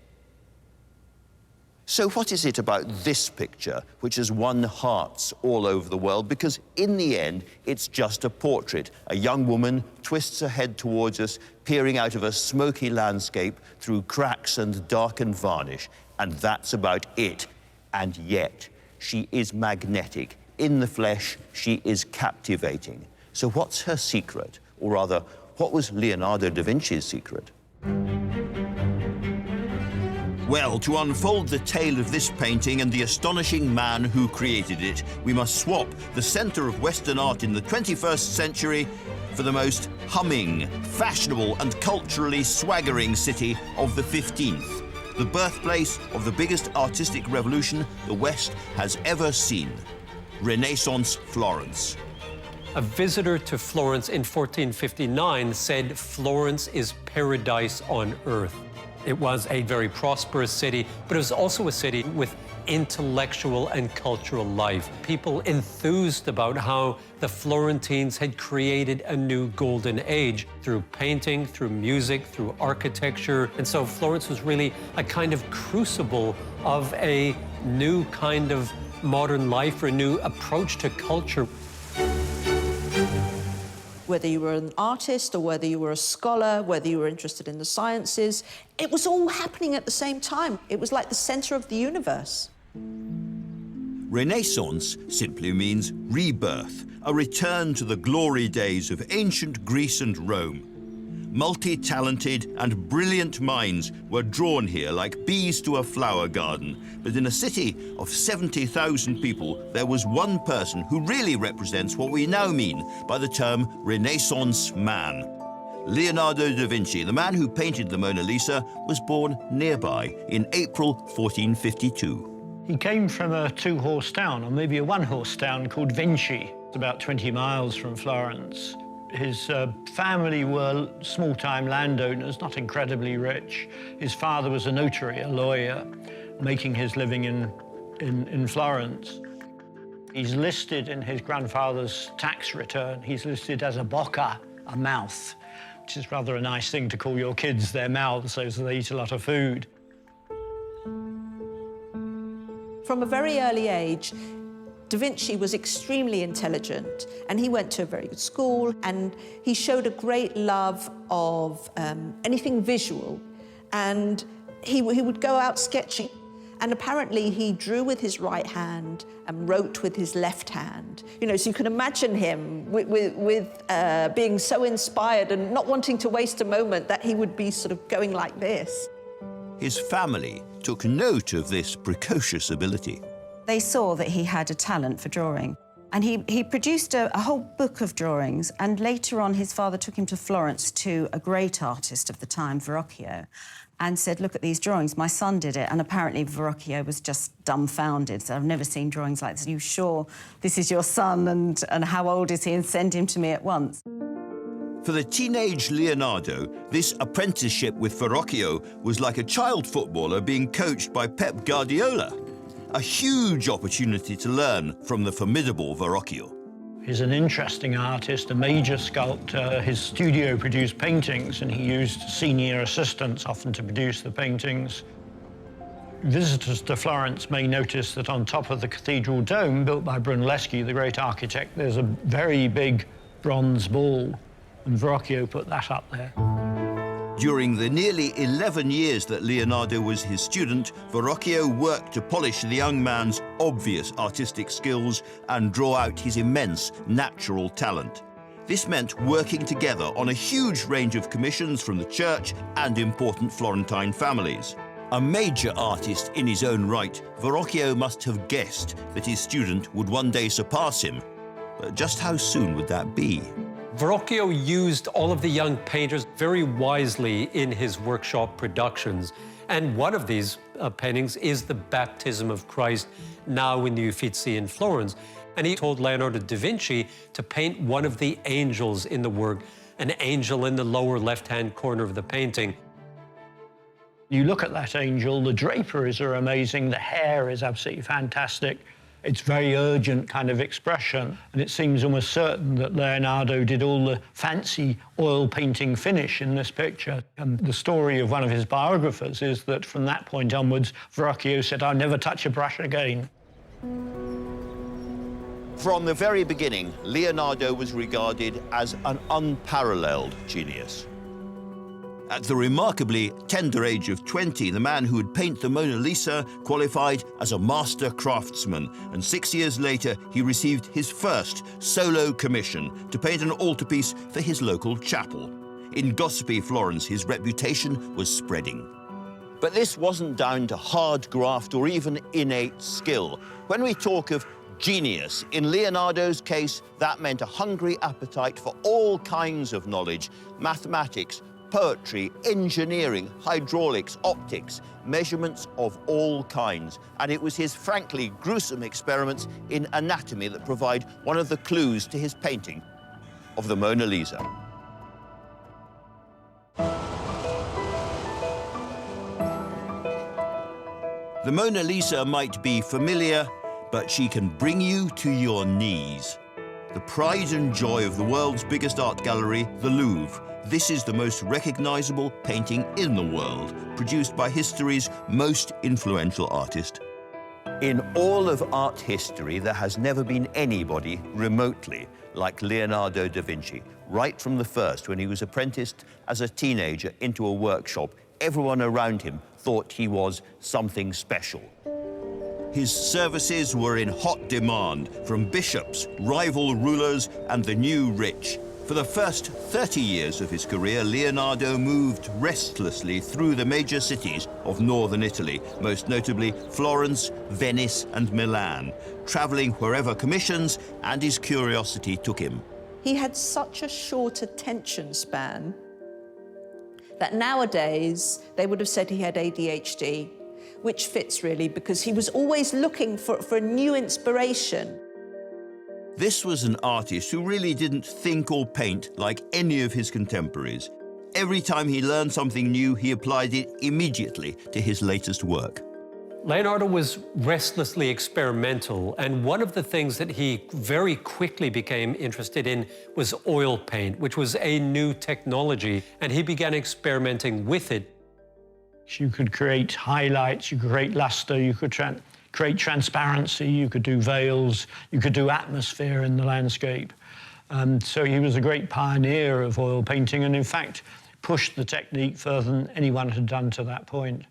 So what is it about this picture which has won hearts all over the world? Because in the end, it's just a portrait. A young woman twists her head towards us, peering out of a smoky landscape through cracks and darkened varnish. And that's about it. And yet, she is magnetic. In the flesh, she is captivating. So what's her secret? Or rather, what was Leonardo da Vinci's secret? Well, to unfold the tale of this painting and the astonishing man who created it, we must swap the centre of Western art in the 21st century for the most humming, fashionable and culturally swaggering city of the 15th, the birthplace of the biggest artistic revolution the West has ever seen, Renaissance Florence. A visitor to Florence in 1459 said Florence is paradise on earth. It was a very prosperous city, but it was also a city with intellectual and cultural life. People enthused about how the Florentines had created a new golden age through painting, through music, through architecture. And so Florence was really a kind of crucible of a new kind of modern life or a new approach to culture. Whether you were an artist or whether you were a scholar, whether you were interested in the sciences, it was all happening at the same time. It was like the center of the universe. Renaissance simply means rebirth, a return to the glory days of ancient Greece and Rome. Multi-talented and brilliant minds were drawn here like bees to a flower garden. But in a city of 70,000 people, there was one person who really represents what we now mean by the term Renaissance man. Leonardo da Vinci, the man who painted the Mona Lisa, was born nearby in April 1452. He came from a two-horse town, or maybe a one-horse town, called Vinci. It's about 20 miles from Florence. His family were small-time landowners, not incredibly rich. His father was a notary, a lawyer, making his living in Florence. He's listed in his grandfather's tax return. He's listed as a bocca, a mouth, which is rather a nice thing to call your kids their mouths, so they eat a lot of food. From a very early age, Da Vinci was extremely intelligent, and he went to a very good school, and he showed a great love of anything visual, and he would go out sketching, and apparently he drew with his right hand and wrote with his left hand. You know, so you can imagine him with being so inspired and not wanting to waste a moment that he would be sort of going like this. His family took note of this precocious ability. They saw that he had a talent for drawing. And he produced a whole book of drawings, and later on his father took him to Florence to a great artist of the time, Verrocchio, and said, look at these drawings, my son did it. And apparently Verrocchio was just dumbfounded. So I've never seen drawings like this. Are you sure this is your son, and how old is he? And send him to me at once. For the teenage Leonardo, this apprenticeship with Verrocchio was like a child footballer being coached by Pep Guardiola. A huge opportunity to learn from the formidable Verrocchio. He's an interesting artist, a major sculptor. His studio produced paintings, and he used senior assistants often to produce the paintings. Visitors to Florence may notice that on top of the cathedral dome, built by Brunelleschi, the great architect, there's a very big bronze ball, and Verrocchio put that up there. During the nearly 11 years that Leonardo was his student, Verrocchio worked to polish the young man's obvious artistic skills and draw out his immense natural talent. This meant working together on a huge range of commissions from the church and important Florentine families. A major artist in his own right, Verrocchio must have guessed that his student would one day surpass him. But just how soon would that be? Verrocchio used all of the young painters very wisely in his workshop productions. And one of these paintings is the Baptism of Christ, now in the Uffizi in Florence. And he told Leonardo da Vinci to paint one of the angels in the work, an angel in the lower left-hand corner of the painting. You look at that angel, the draperies are amazing, the hair is absolutely fantastic. It's very urgent kind of expression, and it seems almost certain that Leonardo did all the fancy oil painting finish in this picture. And the story of one of his biographers is that from that point onwards, Verrocchio said, "I'll never touch a brush again." From the very beginning, Leonardo was regarded as an unparalleled genius. At the remarkably tender age of 20, the man who would paint the Mona Lisa qualified as a master craftsman, and 6 years later, he received his first solo commission to paint an altarpiece for his local chapel. In gossipy Florence, his reputation was spreading. But this wasn't down to hard graft or even innate skill. When we talk of genius, in Leonardo's case, that meant a hungry appetite for all kinds of knowledge, mathematics, poetry, engineering, hydraulics, optics, measurements of all kinds. And it was his frankly gruesome experiments in anatomy that provide one of the clues to his painting of the Mona Lisa. The Mona Lisa might be familiar, but she can bring you to your knees. The pride and joy of the world's biggest art gallery, the Louvre. This is the most recognizable painting in the world, produced by history's most influential artist. In all of art history, there has never been anybody remotely like Leonardo da Vinci. Right from the first, when he was apprenticed as a teenager into a workshop, everyone around him thought he was something special. His services were in hot demand from bishops, rival rulers, and the new rich. For the first 30 years of his career, Leonardo moved restlessly through the major cities of northern Italy, most notably Florence, Venice, and Milan, traveling wherever commissions and his curiosity took him. He had such a short attention span that nowadays they would have said he had ADHD, which fits really because he was always looking for a new inspiration. This was an artist who really didn't think or paint like any of his contemporaries. Every time he learned something new, he applied it immediately to his latest work. Leonardo was restlessly experimental, and one of the things that he very quickly became interested in was oil paint, which was a new technology, and he began experimenting with it. You could create highlights, you could create luster, you could create transparency, you could do veils, you could do atmosphere in the landscape. So he was a great pioneer of oil painting and, in fact, pushed the technique further than anyone had done to that point.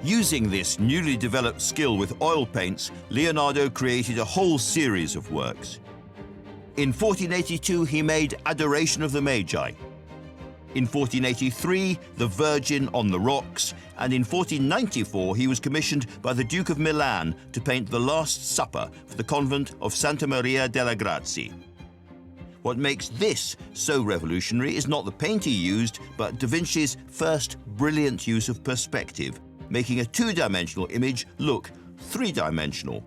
Using this newly developed skill with oil paints, Leonardo created a whole series of works. In 1482, he made Adoration of the Magi. In 1483, The Virgin on the Rocks, and in 1494 he was commissioned by the Duke of Milan to paint The Last Supper for the convent of Santa Maria delle Grazie. What makes this so revolutionary is not the paint he used, but Da Vinci's first brilliant use of perspective, making a two-dimensional image look three-dimensional.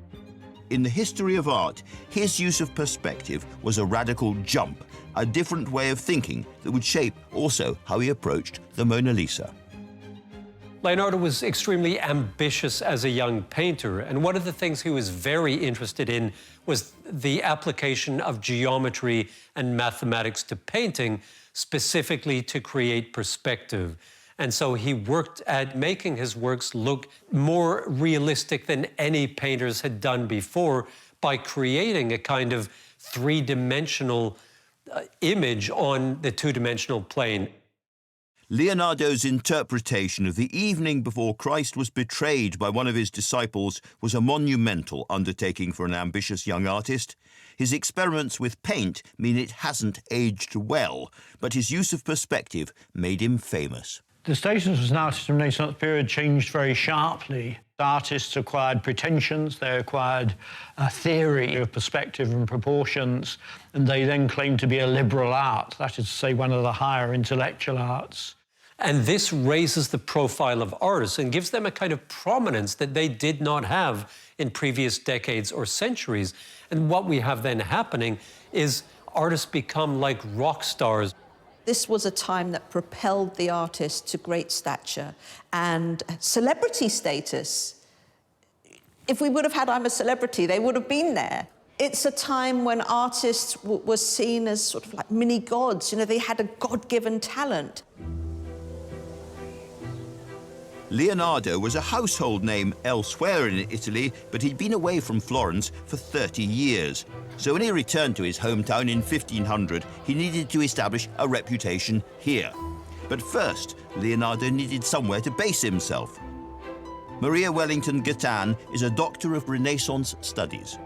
In the history of art, his use of perspective was a radical jump, a different way of thinking that would shape also how he approached the Mona Lisa. Leonardo was extremely ambitious as a young painter, and one of the things he was very interested in was the application of geometry and mathematics to painting, specifically to create perspective. And so he worked at making his works look more realistic than any painters had done before by creating a kind of three-dimensional image on the two-dimensional plane. Leonardo's interpretation of the evening before Christ was betrayed by one of his disciples was a monumental undertaking for an ambitious young artist. His experiments with paint mean it hasn't aged well, but his use of perspective made him famous. The status as an artist in the Renaissance period changed very sharply. Artists acquired pretensions, they acquired a theory of perspective and proportions, and they then claimed to be a liberal art, that is to say, one of the higher intellectual arts. And this raises the profile of artists and gives them a kind of prominence that they did not have in previous decades or centuries. And what we have then happening is artists become like rock stars. This was a time that propelled the artist to great stature and celebrity status. If we would have had I'm a Celebrity, they would have been there. It's a time when artists were seen as sort of like mini gods. You know, they had a God-given talent. Leonardo was a household name elsewhere in Italy, but he'd been away from Florence for 30 years. So when he returned to his hometown in 1500, he needed to establish a reputation here. But first, Leonardo needed somewhere to base himself. Maria Wellington Gattan is a doctor of Renaissance studies.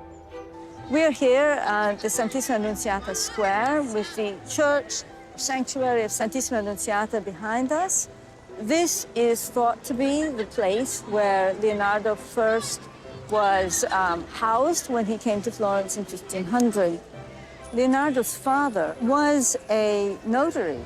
We're here at the Santissima Annunziata Square with the church sanctuary of Santissima Annunziata behind us. This is thought to be the place where Leonardo first was housed when he came to Florence in 1500. Leonardo's father was a notary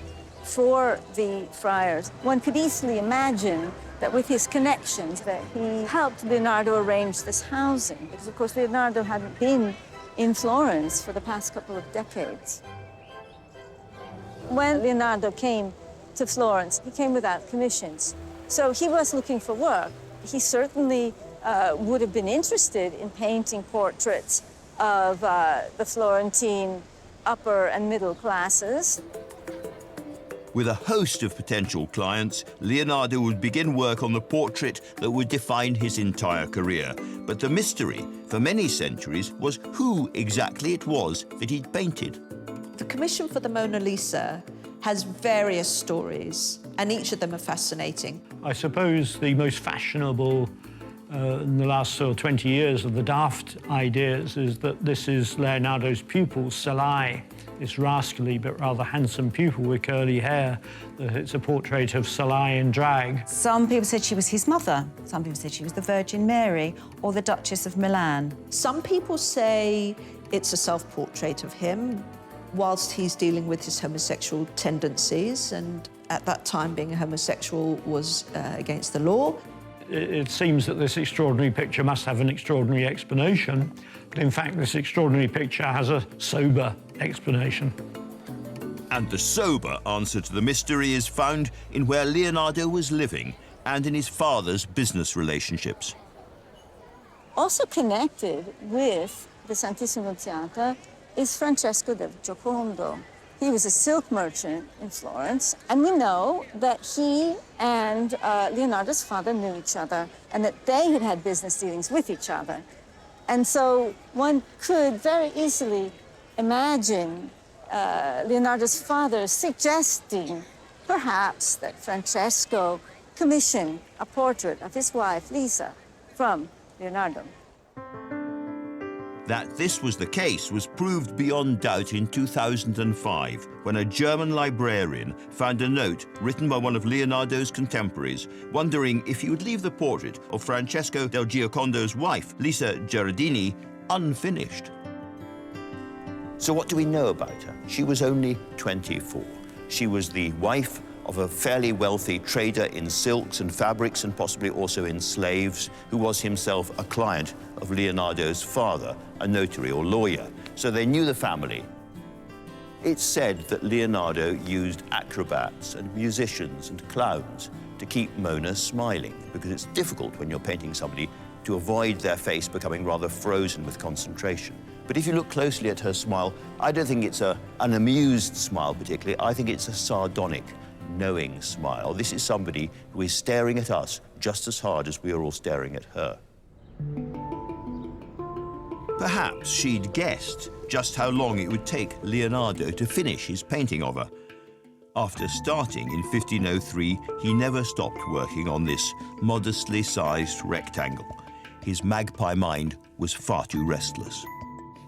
for the friars. One could easily imagine that with his connections that he helped Leonardo arrange this housing, because of course Leonardo hadn't been in Florence for the past couple of decades. When Leonardo came to Florence, he came without commissions. So he was looking for work. He certainly would have been interested in painting portraits of the Florentine upper and middle classes. With a host of potential clients, Leonardo would begin work on the portrait that would define his entire career. But the mystery, for many centuries, was who exactly it was that he'd painted. The commission for the Mona Lisa has various stories, and each of them are fascinating. I suppose the most fashionable in the last sort of 20 years of the daft ideas is that this is Leonardo's pupil, Salai, this rascally but rather handsome pupil with curly hair, that it's a portrait of Salai in drag. Some people said she was his mother. Some people said she was the Virgin Mary or the Duchess of Milan. Some people say it's a self-portrait of him whilst he's dealing with his homosexual tendencies, and at that time being a homosexual was against the law. it seems that this extraordinary picture must have an extraordinary explanation, but in fact this extraordinary picture has a sober explanation. And the sober answer to the mystery is found in where Leonardo was living and in his father's business relationships. Also connected with the Santissima Annunziata is Francesco del Giocondo. He was a silk merchant in Florence, and we know that he and Leonardo's father knew each other and that they had had business dealings with each other. And so one could very easily imagine Leonardo's father suggesting perhaps that Francesco commission a portrait of his wife, Lisa, from Leonardo. That this was the case was proved beyond doubt in 2005, when a German librarian found a note written by one of Leonardo's contemporaries, wondering if he would leave the portrait of Francesco del Giocondo's wife, Lisa Gherardini, unfinished. So what do we know about her? She was only 24. She was the wife of a fairly wealthy trader in silks and fabrics, and possibly also in slaves, who was himself a client of Leonardo's father, a notary or lawyer. So they knew the family. It's said that Leonardo used acrobats and musicians and clowns to keep Mona smiling, because it's difficult when you're painting somebody to avoid their face becoming rather frozen with concentration. But if you look closely at her smile, I don't think it's an amused smile particularly. I think it's a sardonic, knowing smile. This is somebody who is staring at us just as hard as we are all staring at her. Perhaps she'd guessed just how long it would take Leonardo to finish his painting of her. After starting in 1503, he never stopped working on this modestly sized rectangle. His magpie mind was far too restless.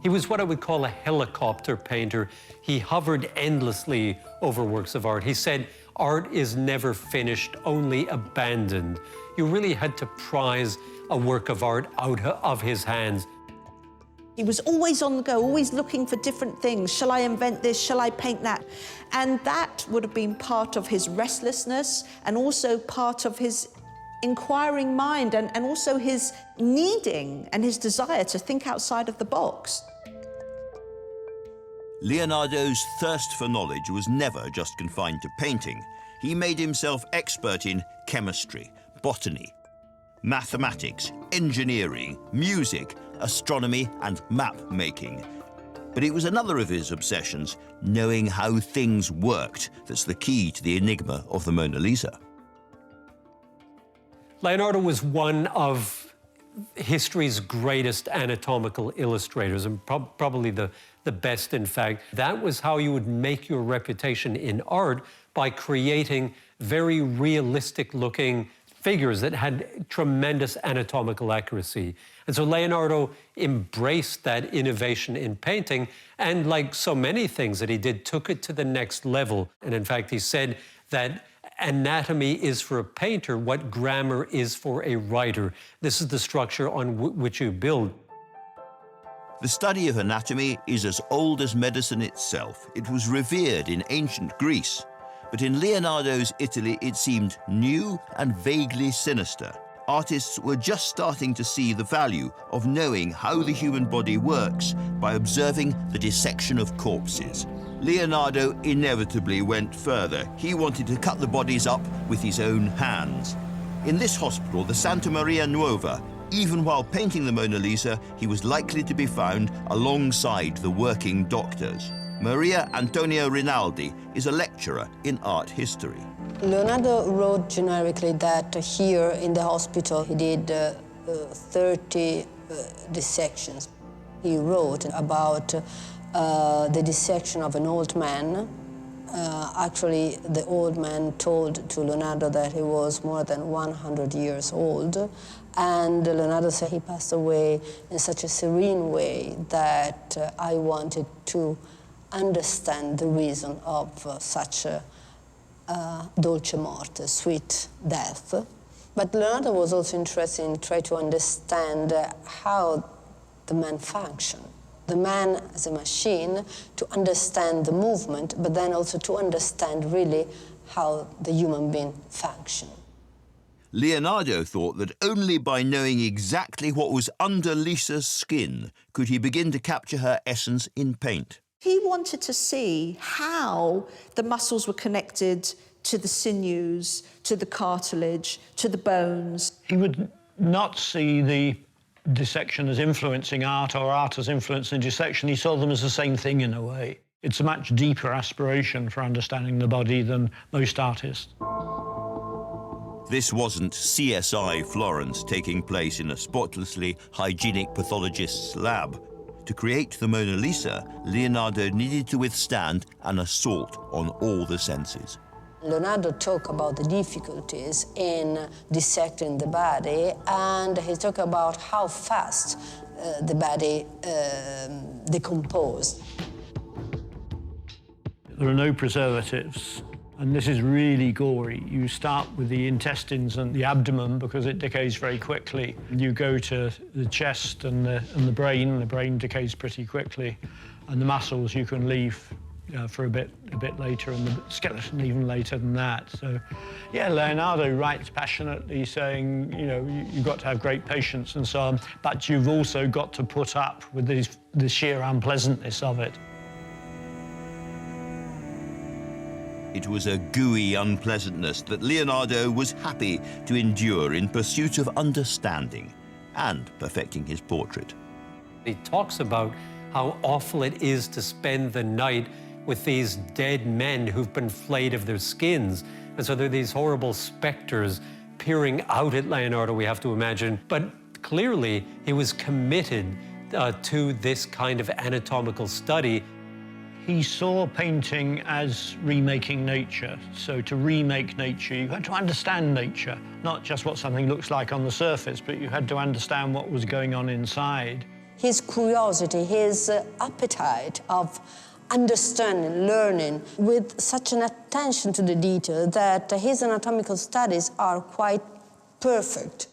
He was what I would call a helicopter painter. He hovered endlessly over works of art. He said, art is never finished, only abandoned. You really had to prize a work of art out of his hands. He was always on the go, always looking for different things. Shall I invent this? Shall I paint that? And that would have been part of his restlessness and also part of his inquiring mind and also his needing and his desire to think outside of the box. Leonardo's thirst for knowledge was never just confined to painting. He made himself expert in chemistry, botany, mathematics, engineering, music, astronomy, and map-making. But it was another of his obsessions, knowing how things worked, that's the key to the enigma of the Mona Lisa. Leonardo was one of history's greatest anatomical illustrators, and probably the best, in fact. That was how you would make your reputation in art, by creating very realistic-looking figures that had tremendous anatomical accuracy. And so Leonardo embraced that innovation in painting, and like so many things that he did, took it to the next level. And in fact, he said that anatomy is for a painter what grammar is for a writer. This is the structure on which you build. The study of anatomy is as old as medicine itself. It was revered in ancient Greece. But in Leonardo's Italy, it seemed new and vaguely sinister. Artists were just starting to see the value of knowing how the human body works by observing the dissection of corpses. Leonardo inevitably went further. He wanted to cut the bodies up with his own hands. In this hospital, the Santa Maria Nuova, even while painting the Mona Lisa, he was likely to be found alongside the working doctors. Maria Antonia Rinaldi is a lecturer in art history. Leonardo wrote generically that here in the hospital he did 30 dissections. He wrote about the dissection of an old man. Actually, the old man told to Leonardo that he was more than 100 years old, and Leonardo said he passed away in such a serene way that I wanted to understand the reason of such a dolce morte, sweet death. But Leonardo was also interested in trying to understand how the man functioned. The man as a machine, to understand the movement, but then also to understand really how the human being functions. Leonardo thought that only by knowing exactly what was under Lisa's skin could he begin to capture her essence in paint. He wanted to see how the muscles were connected to the sinews, to the cartilage, to the bones. He would not see the dissection as influencing art or art as influencing dissection. He saw them as the same thing in a way. It's a much deeper aspiration for understanding the body than most artists. This wasn't CSI Florence taking place in a spotlessly hygienic pathologist's lab. To create the Mona Lisa, Leonardo needed to withstand an assault on all the senses. Leonardo talked about the difficulties in dissecting the body, and he talked about how fast the body decomposed. There are no preservatives, and this is really gory. You start with the intestines and the abdomen because it decays very quickly. You go to the chest and the brain decays pretty quickly, and the muscles you can leave for a bit later, and the skeleton even later than that. So, yeah, Leonardo writes passionately saying, you know, you've got to have great patience and so on, but you've also got to put up with the sheer unpleasantness of it. It was a gooey unpleasantness that Leonardo was happy to endure in pursuit of understanding and perfecting his portrait. He talks about how awful it is to spend the night with these dead men who've been flayed of their skins. And so there are these horrible specters peering out at Leonardo, we have to imagine. But clearly, he was committed to this kind of anatomical study. He saw painting as remaking nature. So to remake nature, you had to understand nature, not just what something looks like on the surface, but you had to understand what was going on inside. His curiosity, his appetite of understanding, learning, with such an attention to the detail that his anatomical studies are quite perfect.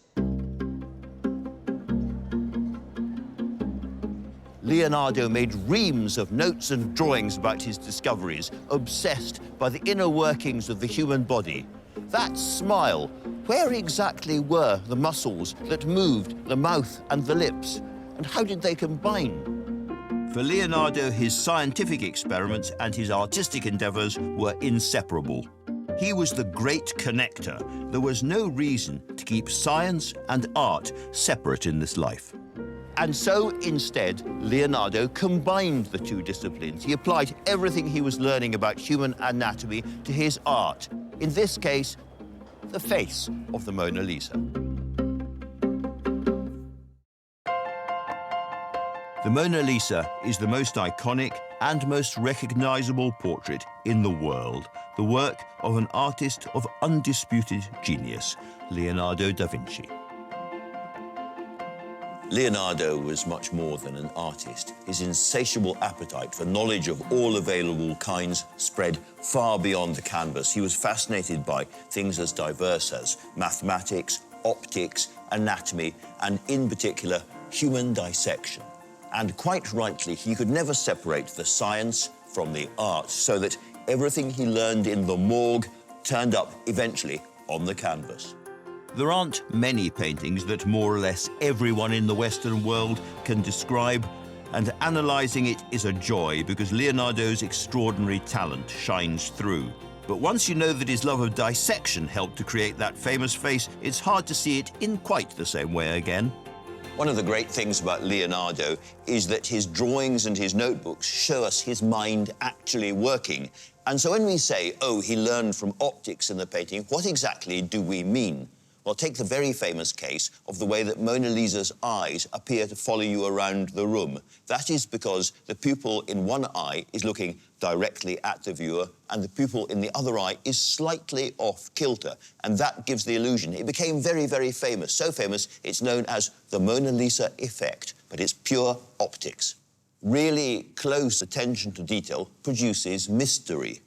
Leonardo made reams of notes and drawings about his discoveries, obsessed by the inner workings of the human body. That smile, where exactly were the muscles that moved the mouth and the lips? And how did they combine? For Leonardo, his scientific experiments and his artistic endeavors were inseparable. He was the great connector. There was no reason to keep science and art separate in this life. And so, instead, Leonardo combined the two disciplines. He applied everything he was learning about human anatomy to his art. In this case, the face of the Mona Lisa. The Mona Lisa is the most iconic and most recognizable portrait in the world, the work of an artist of undisputed genius, Leonardo da Vinci. Leonardo was much more than an artist. His insatiable appetite for knowledge of all available kinds spread far beyond the canvas. He was fascinated by things as diverse as mathematics, optics, anatomy, and in particular, human dissection. And quite rightly, he could never separate the science from the art, so that everything he learned in the morgue turned up eventually on the canvas. There aren't many paintings that more or less everyone in the Western world can describe, and analysing it is a joy because Leonardo's extraordinary talent shines through. But once you know that his love of dissection helped to create that famous face, it's hard to see it in quite the same way again. One of the great things about Leonardo is that his drawings and his notebooks show us his mind actually working. And so when we say, oh, he learned from optics in the painting, what exactly do we mean? Well, take the very famous case of the way that Mona Lisa's eyes appear to follow you around the room. That is because the pupil in one eye is looking directly at the viewer, and the pupil in the other eye is slightly off kilter, and that gives the illusion. It became very, very famous. So famous, it's known as the Mona Lisa effect, but it's pure optics. Really close attention to detail produces mystery.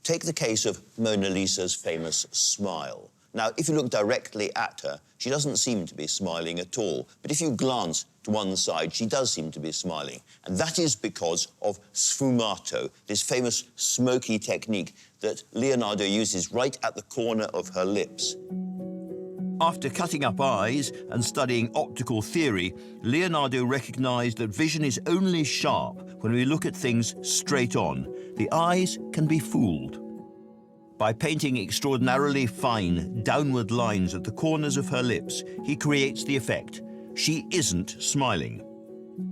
Take the case of Mona Lisa's famous smile. Now, if you look directly at her, she doesn't seem to be smiling at all. But if you glance to one side, she does seem to be smiling. And that is because of sfumato, this famous smoky technique that Leonardo uses right at the corner of her lips. After cutting up eyes and studying optical theory, Leonardo recognized that vision is only sharp when we look at things straight on. The eyes can be fooled. By painting extraordinarily fine downward lines at the corners of her lips, he creates the effect. She isn't smiling.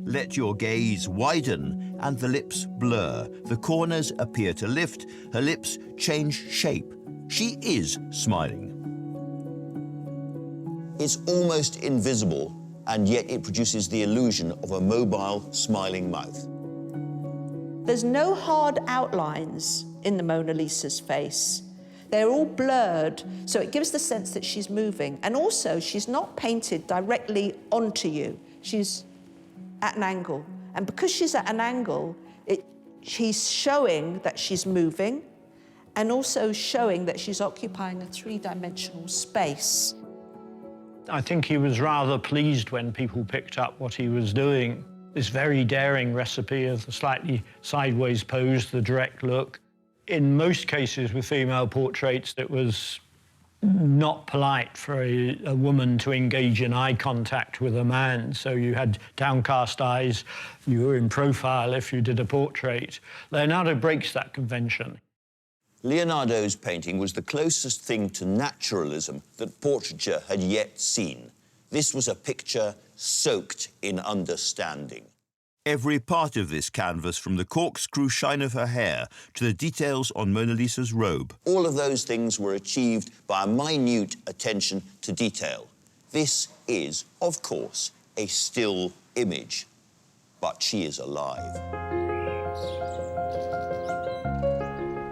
Let your gaze widen and the lips blur. The corners appear to lift, her lips change shape. She is smiling. It's almost invisible, and yet it produces the illusion of a mobile, smiling mouth. There's no hard outlines in the Mona Lisa's face. They're all blurred, so it gives the sense that she's moving. And also, she's not painted directly onto you. She's at an angle. And because she's at an angle, she's showing that she's moving and also showing that she's occupying a three-dimensional space. I think he was rather pleased when people picked up what he was doing. This very daring recipe of the slightly sideways pose, the direct look. In most cases with female portraits, it was not polite for a woman to engage in eye contact with a man. So you had downcast eyes, you were in profile if you did a portrait. Leonardo breaks that convention. Leonardo's painting was the closest thing to naturalism that portraiture had yet seen. This was a picture soaked in understanding. Every part of this canvas, from the corkscrew shine of her hair to the details on Mona Lisa's robe, all of those things were achieved by a minute attention to detail. This is, of course, a still image, but she is alive.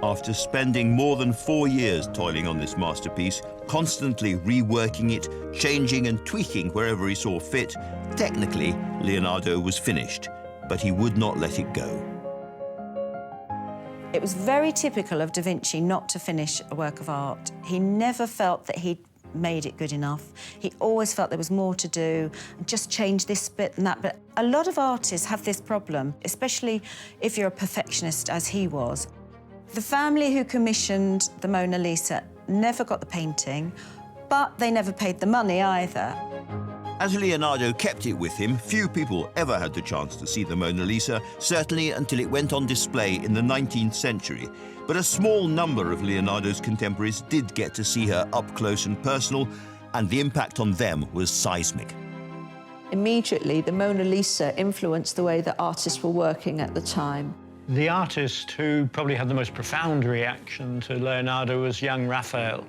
After spending more than 4 years toiling on this masterpiece, constantly reworking it, changing and tweaking wherever he saw fit, technically, Leonardo was finished, but he would not let it go. It was very typical of Da Vinci not to finish a work of art. He never felt that he'd made it good enough. He always felt there was more to do, just change this bit and that bit. A lot of artists have this problem, especially if you're a perfectionist, as he was. The family who commissioned the Mona Lisa never got the painting, but they never paid the money either. As Leonardo kept it with him, few people ever had the chance to see the Mona Lisa, certainly until it went on display in the 19th century. But a small number of Leonardo's contemporaries did get to see her up close and personal, and the impact on them was seismic. Immediately, the Mona Lisa influenced the way that artists were working at the time. The artist who probably had the most profound reaction to Leonardo was young Raphael.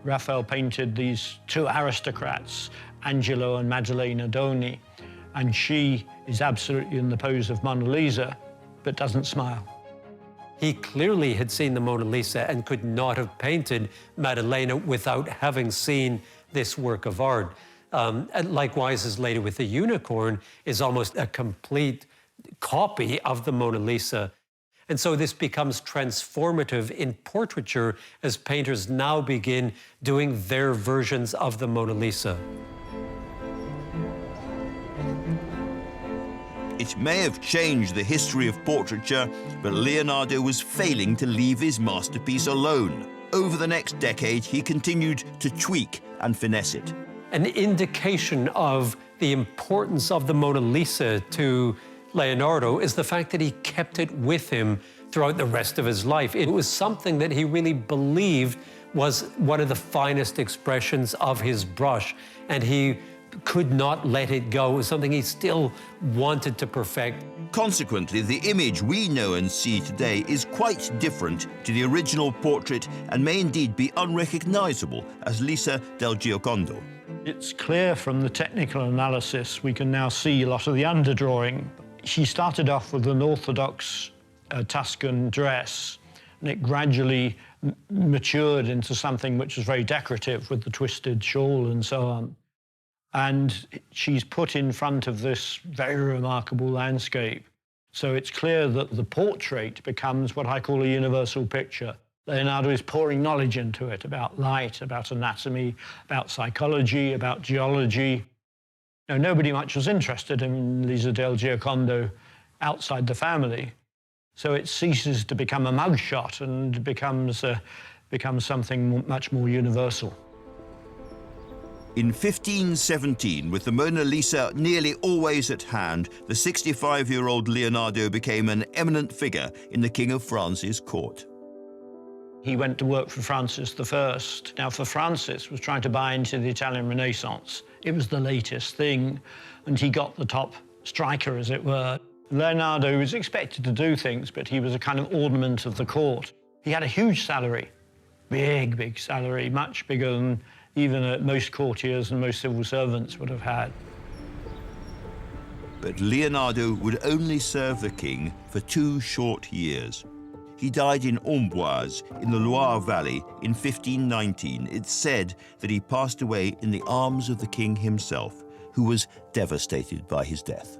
Raphael painted these two aristocrats, Angelo and Maddalena Doni, and she is absolutely in the pose of Mona Lisa, but doesn't smile. He clearly had seen the Mona Lisa and could not have painted Maddalena without having seen this work of art. And likewise, his Lady with the Unicorn is almost a complete copy of the Mona Lisa. And so this becomes transformative in portraiture as painters now begin doing their versions of the Mona Lisa. It may have changed the history of portraiture, but Leonardo was failing to leave his masterpiece alone. Over the next decade, he continued to tweak and finesse it. An indication of the importance of the Mona Lisa to Leonardo is the fact that he kept it with him throughout the rest of his life. It was something that he really believed was one of the finest expressions of his brush, and he could not let it go. It was something he still wanted to perfect. Consequently, the image we know and see today is quite different to the original portrait and may indeed be unrecognizable as Lisa del Giocondo. It's clear from the technical analysis we can now see a lot of the underdrawing. She started off with an orthodox Tuscan dress, and it gradually matured into something which was very decorative with the twisted shawl and so on. And she's put in front of this very remarkable landscape. So it's clear that the portrait becomes what I call a universal picture. Leonardo is pouring knowledge into it about light, about anatomy, about psychology, about geology. Now, nobody much was interested in Lisa del Giocondo outside the family. So it ceases to become a mugshot and becomes something much more universal. In 1517, with the Mona Lisa nearly always at hand, the 65-year-old Leonardo became an eminent figure in the King of France's court. He went to work for Francis I. Now, for Francis was trying to buy into the Italian Renaissance. It was the latest thing, and he got the top striker, as it were. Leonardo was expected to do things, but he was a kind of ornament of the court. He had a huge salary, big salary, much bigger than even most courtiers and most civil servants would have had. But Leonardo would only serve the king for 2 short years. He died in Amboise, in the Loire Valley, in 1519. It's said that he passed away in the arms of the king himself, who was devastated by his death.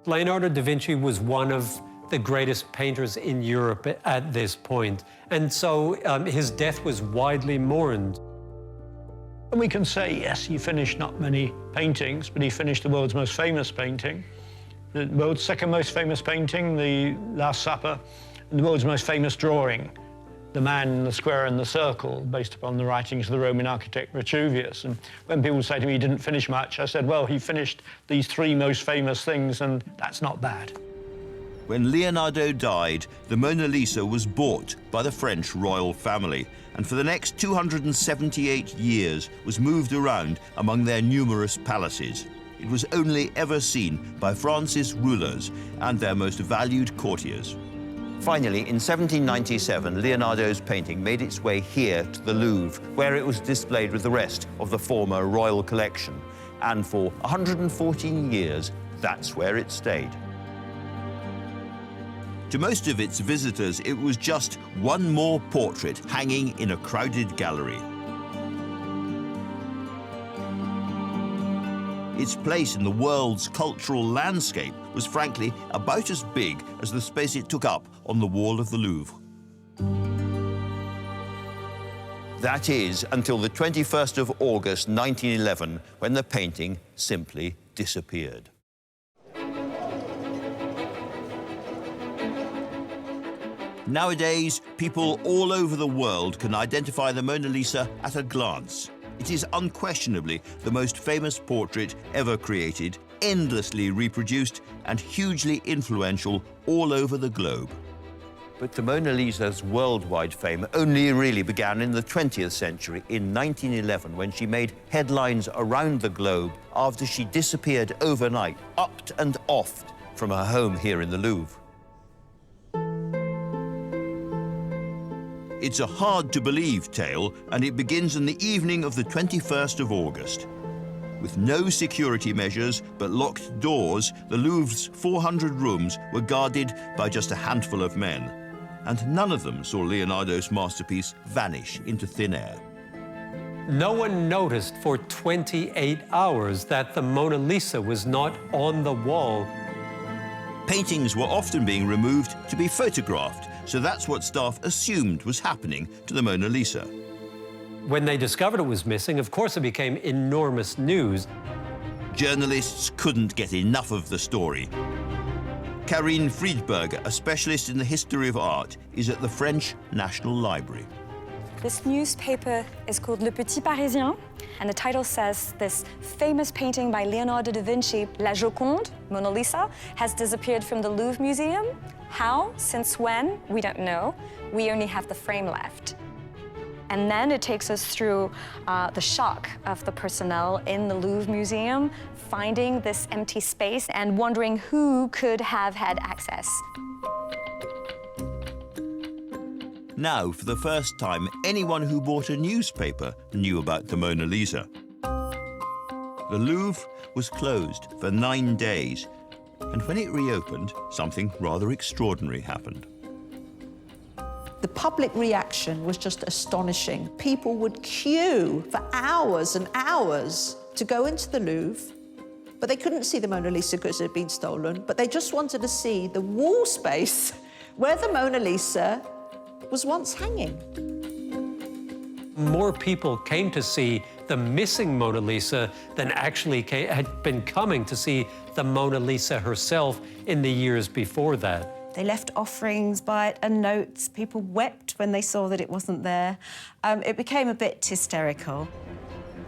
Leonardo da Vinci was one of the greatest painters in Europe at this point, and so his death was widely mourned. And we can say, yes, he finished not many paintings, but he finished the world's most famous painting, the world's second most famous painting, the Last Supper, and the world's most famous drawing, the man in the square and the circle, based upon the writings of the Roman architect Vitruvius. And when people say to me he didn't finish much, I said, well, he finished these 3 most famous things, and that's not bad. When Leonardo died, the Mona Lisa was bought by the French royal family, and for the next 278 years was moved around among their numerous palaces. It was only ever seen by France's rulers and their most valued courtiers. Finally, in 1797, Leonardo's painting made its way here to the Louvre, where it was displayed with the rest of the former royal collection. And for 114 years, that's where it stayed. To most of its visitors, it was just one more portrait hanging in a crowded gallery. Its place in the world's cultural landscape was frankly about as big as the space it took up on the wall of the Louvre. That is, until the 21st of August 1911, when the painting simply disappeared. Nowadays, people all over the world can identify the Mona Lisa at a glance. It is unquestionably the most famous portrait ever created, endlessly reproduced, and hugely influential all over the globe. But the Mona Lisa's worldwide fame only really began in the 20th century, in 1911, when she made headlines around the globe after she disappeared overnight, upped and offed from her home here in the Louvre. It's a hard-to-believe tale, and it begins on the evening of the 21st of August. With no security measures but locked doors, the Louvre's 400 rooms were guarded by just a handful of men, and none of them saw Leonardo's masterpiece vanish into thin air. No one noticed for 28 hours that the Mona Lisa was not on the wall. Paintings were often being removed to be photographed, so that's what staff assumed was happening to the Mona Lisa. When they discovered it was missing, of course it became enormous news. Journalists couldn't get enough of the story. Karine Friedberger, a specialist in the history of art, is at the French National Library. This newspaper is called Le Petit Parisien, and the title says this famous painting by Leonardo da Vinci, La Joconde, Mona Lisa, has disappeared from the Louvre Museum. How? Since when? We don't know. We only have the frame left. And then it takes us through the shock of the personnel in the Louvre Museum, finding this empty space and wondering who could have had access. Now, for the first time, anyone who bought a newspaper knew about the Mona Lisa. The Louvre was closed for 9 days, and when it reopened, something rather extraordinary happened. The public reaction was just astonishing. People would queue for hours and hours to go into the Louvre, but they couldn't see the Mona Lisa because it had been stolen, but they just wanted to see the wall space where the Mona Lisa was once hanging. More people came to see the missing Mona Lisa than actually had been coming to see the Mona Lisa herself in the years before that. They left offerings by it and notes. People wept when they saw that it wasn't there. It became a bit hysterical.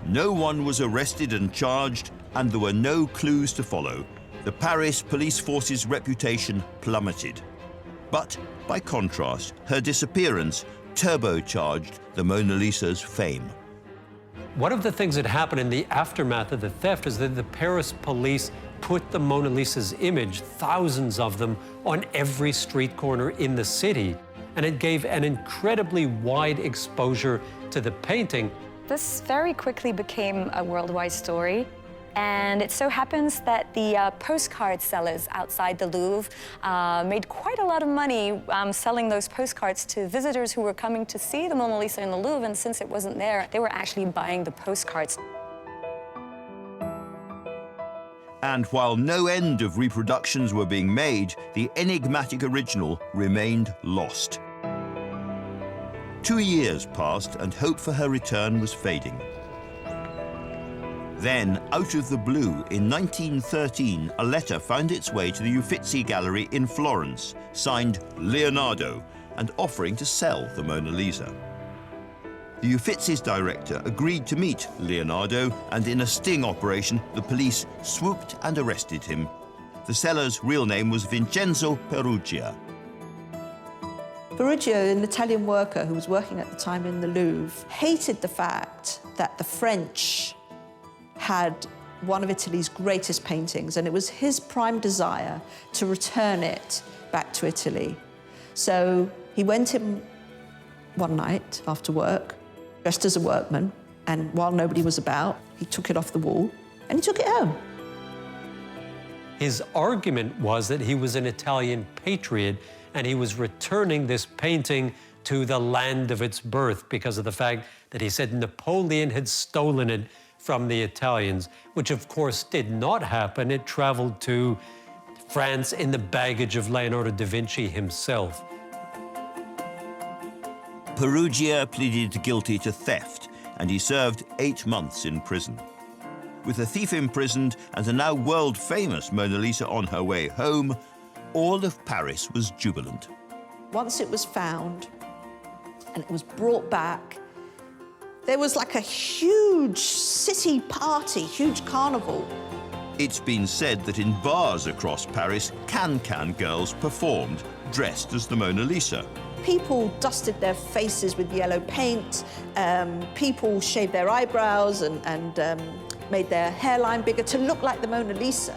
No one was arrested and charged, and there were no clues to follow. The Paris police force's reputation plummeted. But, by contrast, her disappearance turbocharged the Mona Lisa's fame. One of the things that happened in the aftermath of the theft is that the Paris police put the Mona Lisa's image, thousands of them, on every street corner in the city. And it gave an incredibly wide exposure to the painting. This very quickly became a worldwide story. And it so happens that the postcard sellers outside the Louvre made quite a lot of money selling those postcards to visitors who were coming to see the Mona Lisa in the Louvre, and since it wasn't there, they were actually buying the postcards. And while no end of reproductions were being made, the enigmatic original remained lost. 2 years passed and hope for her return was fading. Then, out of the blue, in 1913, a letter found its way to the Uffizi Gallery in Florence, signed Leonardo, and offering to sell the Mona Lisa. The Uffizi's director agreed to meet Leonardo, and in a sting operation, the police swooped and arrested him. The seller's real name was Vincenzo Perugia. Perugia, an Italian worker who was working at the time in the Louvre, hated the fact that the French had one of Italy's greatest paintings, and it was his prime desire to return it back to Italy. So he went in one night after work, dressed as a workman, and while nobody was about, he took it off the wall and he took it home. His argument was that he was an Italian patriot and he was returning this painting to the land of its birth because of the fact that he said Napoleon had stolen it from the Italians, which of course did not happen. It traveled to France in the baggage of Leonardo da Vinci himself. Perugia pleaded guilty to theft, and he served 8 months in prison. With the thief imprisoned and the now world-famous Mona Lisa on her way home, all of Paris was jubilant. Once it was found and it was brought back, there was like a huge city party, huge carnival. It's been said that in bars across Paris, can-can girls performed dressed as the Mona Lisa. People dusted their faces with yellow paint, people shaved their eyebrows and made their hairline bigger to look like the Mona Lisa.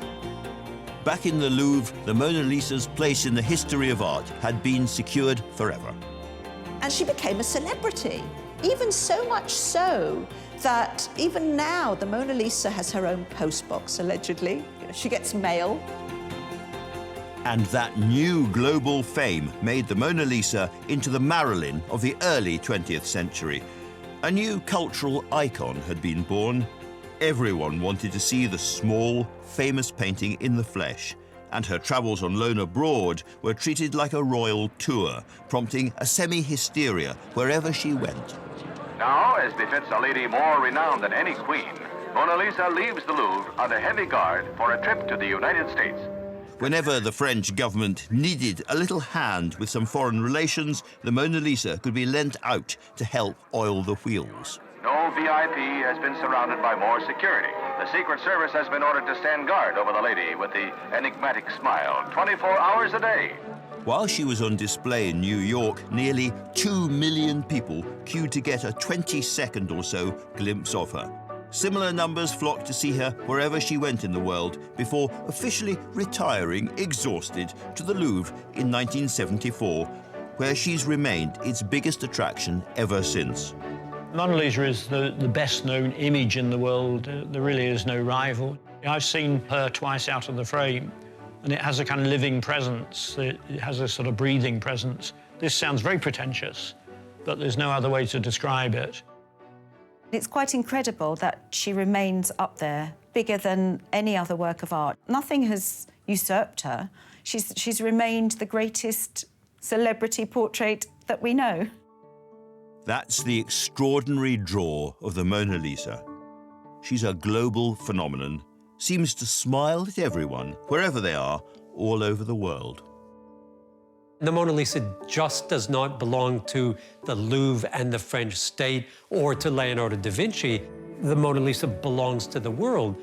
Back in the Louvre, the Mona Lisa's place in the history of art had been secured forever. And she became a celebrity, even so much so that even now the Mona Lisa has her own postbox, allegedly. She gets mail. And that new global fame made the Mona Lisa into the Marilyn of the early 20th century. A new cultural icon had been born. Everyone wanted to see the small, famous painting in the flesh, and her travels on loan abroad were treated like a royal tour, prompting a semi-hysteria wherever she went. Now, as befits a lady more renowned than any queen, Mona Lisa leaves the Louvre under heavy guard for a trip to the United States. Whenever the French government needed a little hand with some foreign relations, the Mona Lisa could be lent out to help oil the wheels. No VIP has been surrounded by more security. The Secret Service has been ordered to stand guard over the lady with the enigmatic smile 24 hours a day. While she was on display in New York, nearly 2 million people queued to get a 20-second or so glimpse of her. Similar numbers flocked to see her wherever she went in the world before officially retiring, exhausted, to the Louvre in 1974, where she's remained its biggest attraction ever since. Mona Lisa is the best-known image in the world. There really is no rival. I've seen her twice out of the frame, and it has a kind of living presence. It has a sort of breathing presence. This sounds very pretentious, but there's no other way to describe it. It's quite incredible that she remains up there, bigger than any other work of art. Nothing has usurped her. She's remained the greatest celebrity portrait that we know. That's the extraordinary draw of the Mona Lisa. She's a global phenomenon, seems to smile at everyone, wherever they are, all over the world. The Mona Lisa just does not belong to the Louvre and the French state or to Leonardo da Vinci. The Mona Lisa belongs to the world.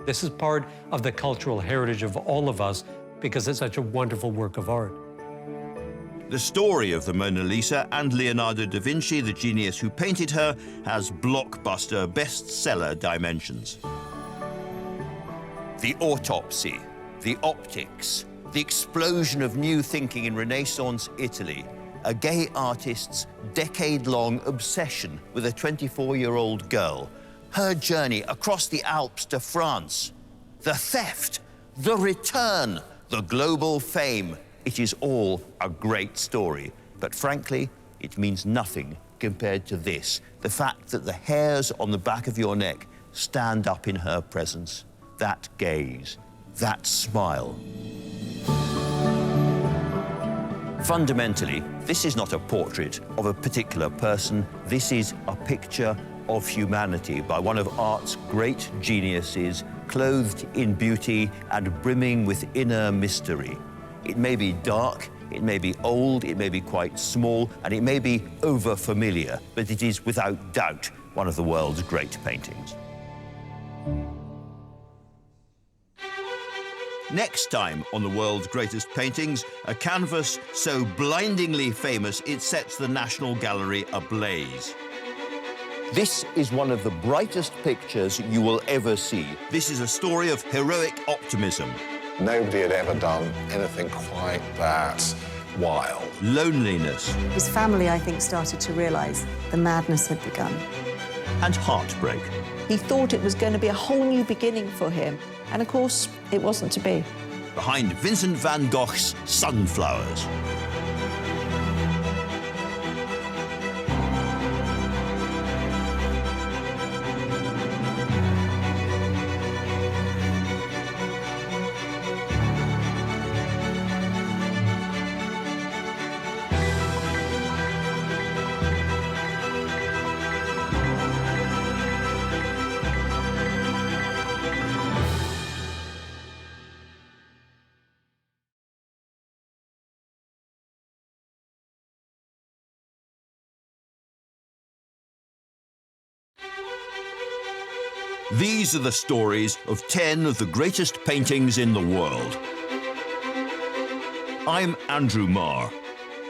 This is part of the cultural heritage of all of us because it's such a wonderful work of art. The story of the Mona Lisa and Leonardo da Vinci, the genius who painted her, has blockbuster bestseller dimensions. The autopsy, the optics, the explosion of new thinking in Renaissance Italy, a gay artist's decade-long obsession with a 24-year-old girl, her journey across the Alps to France, the theft, the return, the global fame. It is all a great story, but frankly, it means nothing compared to this, the fact that the hairs on the back of your neck stand up in her presence, that gaze, that smile. Fundamentally, this is not a portrait of a particular person. This is a picture of humanity by one of art's great geniuses, clothed in beauty and brimming with inner mystery. It may be dark, it may be old, it may be quite small, and it may be over-familiar, but it is without doubt one of the world's great paintings. Next time on the world's greatest paintings, a canvas so blindingly famous it sets the National Gallery ablaze. This is one of the brightest pictures you will ever see. This is a story of heroic optimism. Nobody had ever done anything quite that wild. Loneliness. His family, I think, started to realise the madness had begun. And heartbreak. He thought it was going to be a whole new beginning for him. And of course, it wasn't to be. Behind Vincent van Gogh's Sunflowers. These are the stories of 10 of the greatest paintings in the world. I'm Andrew Marr.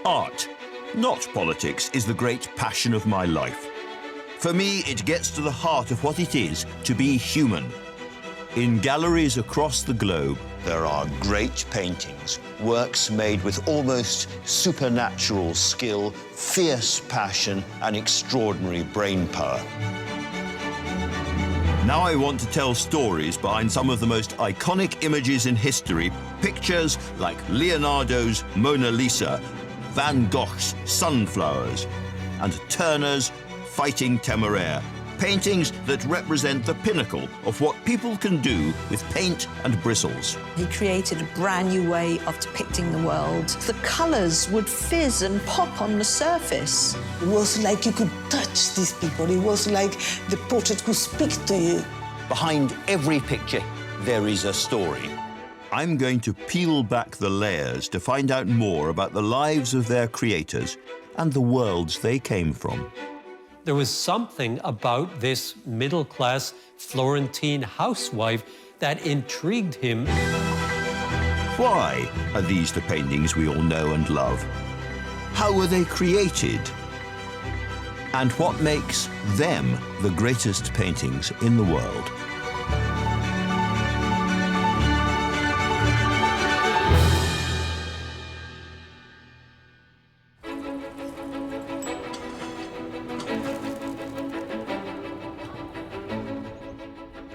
Art, not politics, is the great passion of my life. For me, it gets to the heart of what it is to be human. In galleries across the globe, there are great paintings, works made with almost supernatural skill, fierce passion, and extraordinary brain power. Now I want to tell stories behind some of the most iconic images in history, pictures like Leonardo's Mona Lisa, Van Gogh's Sunflowers, and Turner's Fighting Temeraire, paintings that represent the pinnacle of what people can do with paint and bristles. He created a brand new way of depicting the world. The colours would fizz and pop on the surface. It was like you could touch these people. It was like the portrait could speak to you. Behind every picture, there is a story. I'm going to peel back the layers to find out more about the lives of their creators and the worlds they came from. There was something about this middle-class Florentine housewife that intrigued him. Why are these the paintings we all know and love? How were they created? And what makes them the greatest paintings in the world?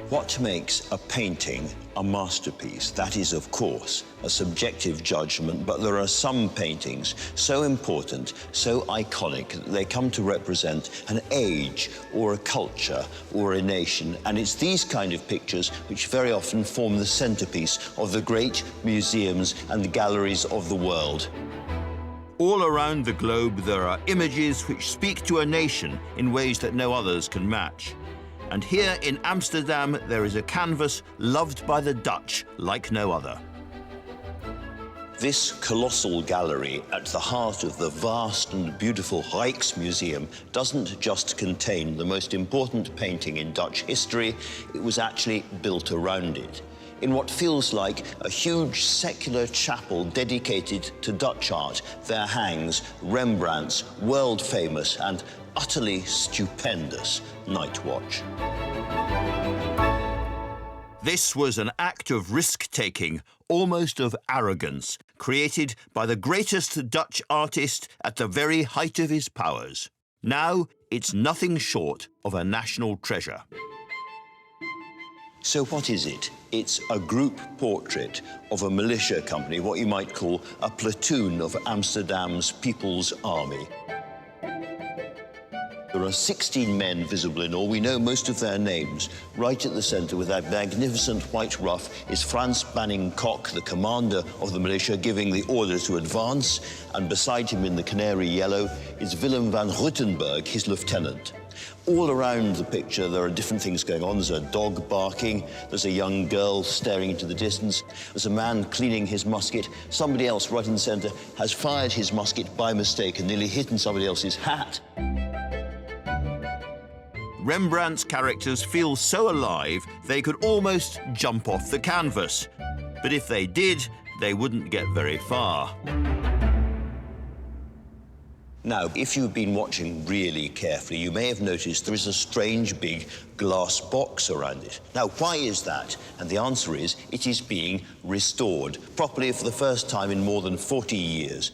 What makes a painting a masterpiece? That is, of course, a subjective judgment, but there are some paintings so important, so iconic, that they come to represent an age or a culture or a nation. And it's these kind of pictures which very often form the centerpiece of the great museums and the galleries of the world. All around the globe, there are images which speak to a nation in ways that no others can match. And here in Amsterdam, there is a canvas loved by the Dutch like no other. This colossal gallery at the heart of the vast and beautiful Rijksmuseum doesn't just contain the most important painting in Dutch history, it was actually built around it. In what feels like a huge secular chapel dedicated to Dutch art, there hangs Rembrandt's world-famous and utterly stupendous Night Watch. This was an act of risk-taking, almost of arrogance, created by the greatest Dutch artist at the very height of his powers. Now, it's nothing short of a national treasure. So what is it? It's a group portrait of a militia company, what you might call a platoon of Amsterdam's People's Army. There are 16 men visible in all. We know most of their names. Right at the centre, with that magnificent white ruff, is Frans Banning Kok, the commander of the militia, giving the order to advance. And beside him in the canary yellow is Willem van Ruttenberg, his lieutenant. All around the picture, there are different things going on. There's a dog barking, there's a young girl staring into the distance, there's a man cleaning his musket. Somebody else, right in the centre, has fired his musket by mistake and nearly hit in somebody else's hat. Rembrandt's characters feel so alive, they could almost jump off the canvas. But if they did, they wouldn't get very far. Now, if you've been watching really carefully, you may have noticed there is a strange big glass box around it. Now, why is that? And the answer is, it is being restored, properly for the first time in more than 40 years.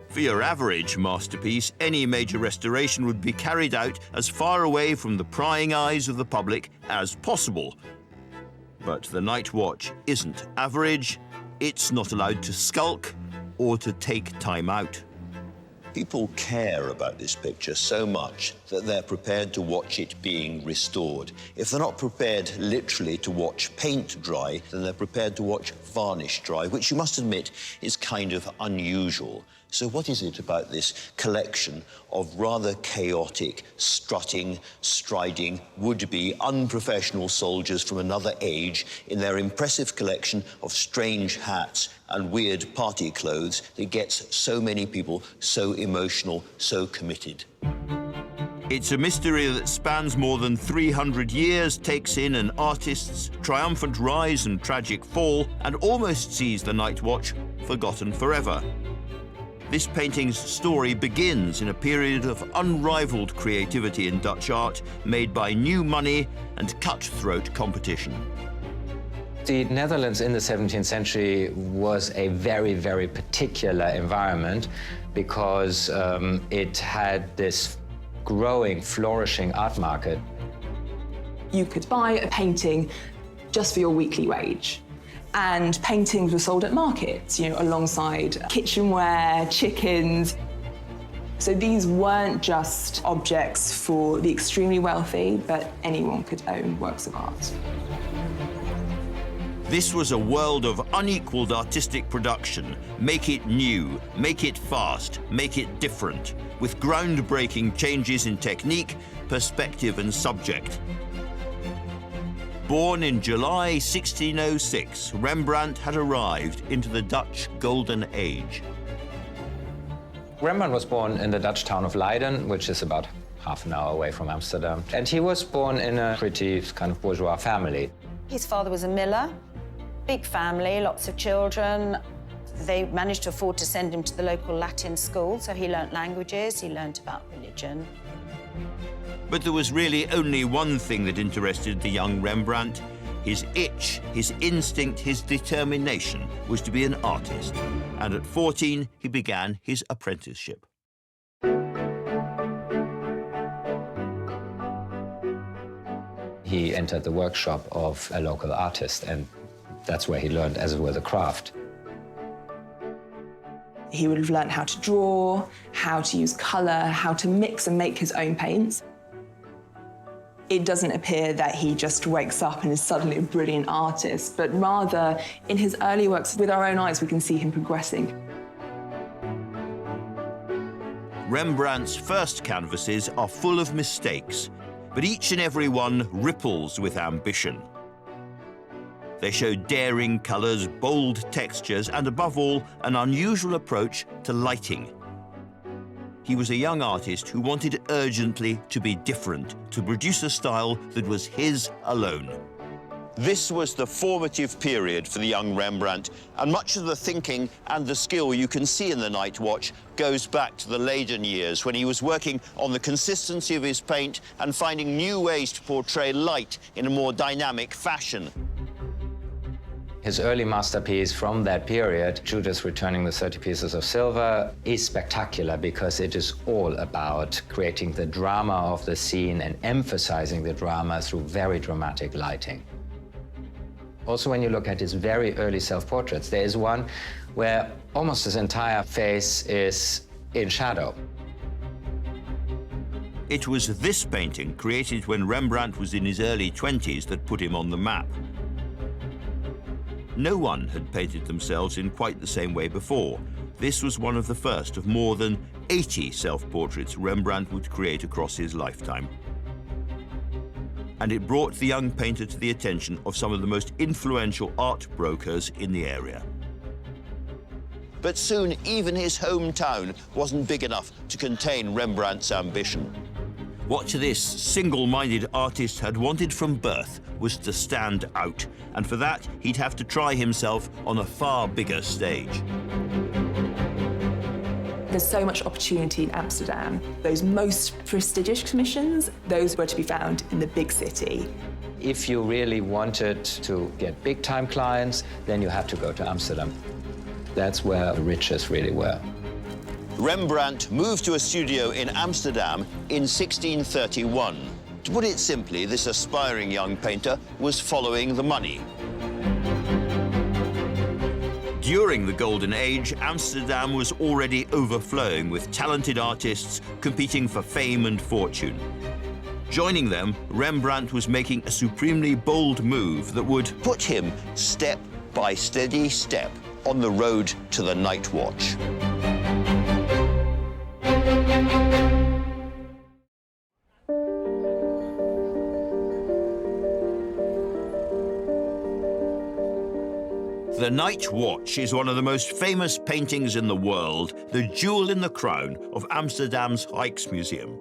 For your average masterpiece, any major restoration would be carried out as far away from the prying eyes of the public as possible. But the Night Watch isn't average, it's not allowed to skulk or to take time out. People care about this picture so much that they're prepared to watch it being restored. If they're not prepared literally to watch paint dry, then they're prepared to watch varnish dry, which you must admit is kind of unusual. So what is it about this collection of rather chaotic, strutting, striding, would-be unprofessional soldiers from another age in their impressive collection of strange hats and weird party clothes that gets so many people so emotional, so committed? It's a mystery that spans more than 300 years, takes in an artist's triumphant rise and tragic fall, and almost sees the Night Watch forgotten forever. This painting's story begins in a period of unrivaled creativity in Dutch art, made by new money and cutthroat competition. The Netherlands in the 17th century was a very, very particular environment because it had this growing, flourishing art market. You could buy a painting just for your weekly wage. And paintings were sold at markets, you know, alongside kitchenware, chickens. So these weren't just objects for the extremely wealthy, but anyone could own works of art. This was a world of unequaled artistic production. Make it new, make it fast, make it different, with groundbreaking changes in technique, perspective and subject. Born in July 1606, Rembrandt had arrived into the Dutch Golden Age. Rembrandt was born in the Dutch town of Leiden, which is about half an hour away from Amsterdam. And he was born in a pretty kind of bourgeois family. His father was a miller, big family, lots of children. They managed to afford to send him to the local Latin school, so he learnt languages, he learnt about religion. But there was really only one thing that interested the young Rembrandt. His itch, his instinct, his determination was to be an artist. And at 14, he began his apprenticeship. He entered the workshop of a local artist, and that's where he learned, as it were, the craft. He would have learned how to draw, how to use colour, how to mix and make his own paints. It doesn't appear that he just wakes up and is suddenly a brilliant artist, but rather, in his early works, with our own eyes, we can see him progressing. Rembrandt's first canvases are full of mistakes, but each and every one ripples with ambition. They showed daring colours, bold textures, and above all, an unusual approach to lighting. He was a young artist who wanted urgently to be different, to produce a style that was his alone. This was the formative period for the young Rembrandt, and much of the thinking and the skill you can see in The Night Watch goes back to the Leyden years, when he was working on the consistency of his paint and finding new ways to portray light in a more dynamic fashion. His early masterpiece from that period, Judas Returning the 30 Pieces of Silver, is spectacular because it is all about creating the drama of the scene and emphasizing the drama through very dramatic lighting. Also, when you look at his very early self-portraits, there is one where almost his entire face is in shadow. It was this painting, created when Rembrandt was in his early 20s, that put him on the map. No one had painted themselves in quite the same way before. This was one of the first of more than 80 self-portraits Rembrandt would create across his lifetime. And it brought the young painter to the attention of some of the most influential art brokers in the area. But soon, even his hometown wasn't big enough to contain Rembrandt's ambition. What this single-minded artist had wanted from birth was to stand out, and for that, he'd have to try himself on a far bigger stage. There's so much opportunity in Amsterdam. Those most prestigious commissions, those were to be found in the big city. If you really wanted to get big-time clients, then you had to go to Amsterdam. That's where the riches really were. Rembrandt moved to a studio in Amsterdam in 1631. To put it simply, this aspiring young painter was following the money. During the Golden Age, Amsterdam was already overflowing with talented artists competing for fame and fortune. Joining them, Rembrandt was making a supremely bold move that would put him step by steady step on the road to the Night Watch. The Night Watch is one of the most famous paintings in the world, the jewel in the crown of Amsterdam's Rijksmuseum.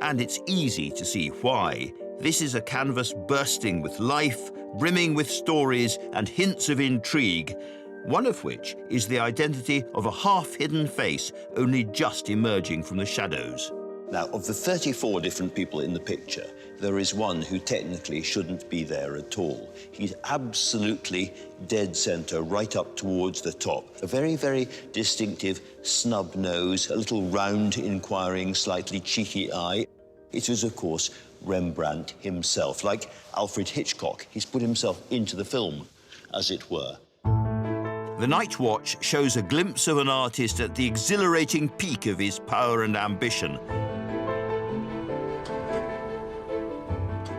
And it's easy to see why. This is a canvas bursting with life, brimming with stories and hints of intrigue, one of which is the identity of a half-hidden face only just emerging from the shadows. Now, of the 34 different people in the picture, there is one who technically shouldn't be there at all. He's absolutely dead center, right up towards the top. A very, very distinctive snub nose, a little round, inquiring, slightly cheeky eye. It is, of course, Rembrandt himself. Like Alfred Hitchcock, he's put himself into the film, as it were. The Night Watch shows a glimpse of an artist at the exhilarating peak of his power and ambition.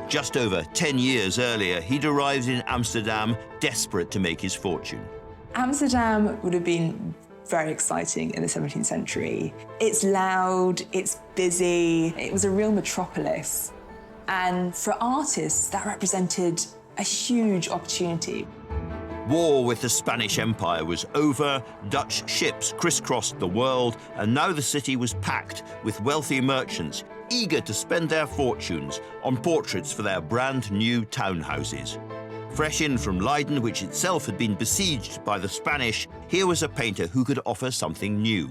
Just over 10 years earlier, he'd arrived in Amsterdam, desperate to make his fortune. Amsterdam would have been very exciting in the 17th century. It's loud, it's busy, it was a real metropolis. And for artists, that represented a huge opportunity. War with the Spanish Empire was over, Dutch ships crisscrossed the world, and now the city was packed with wealthy merchants, eager to spend their fortunes on portraits for their brand new townhouses. Fresh in from Leyden, which itself had been besieged by the Spanish, here was a painter who could offer something new.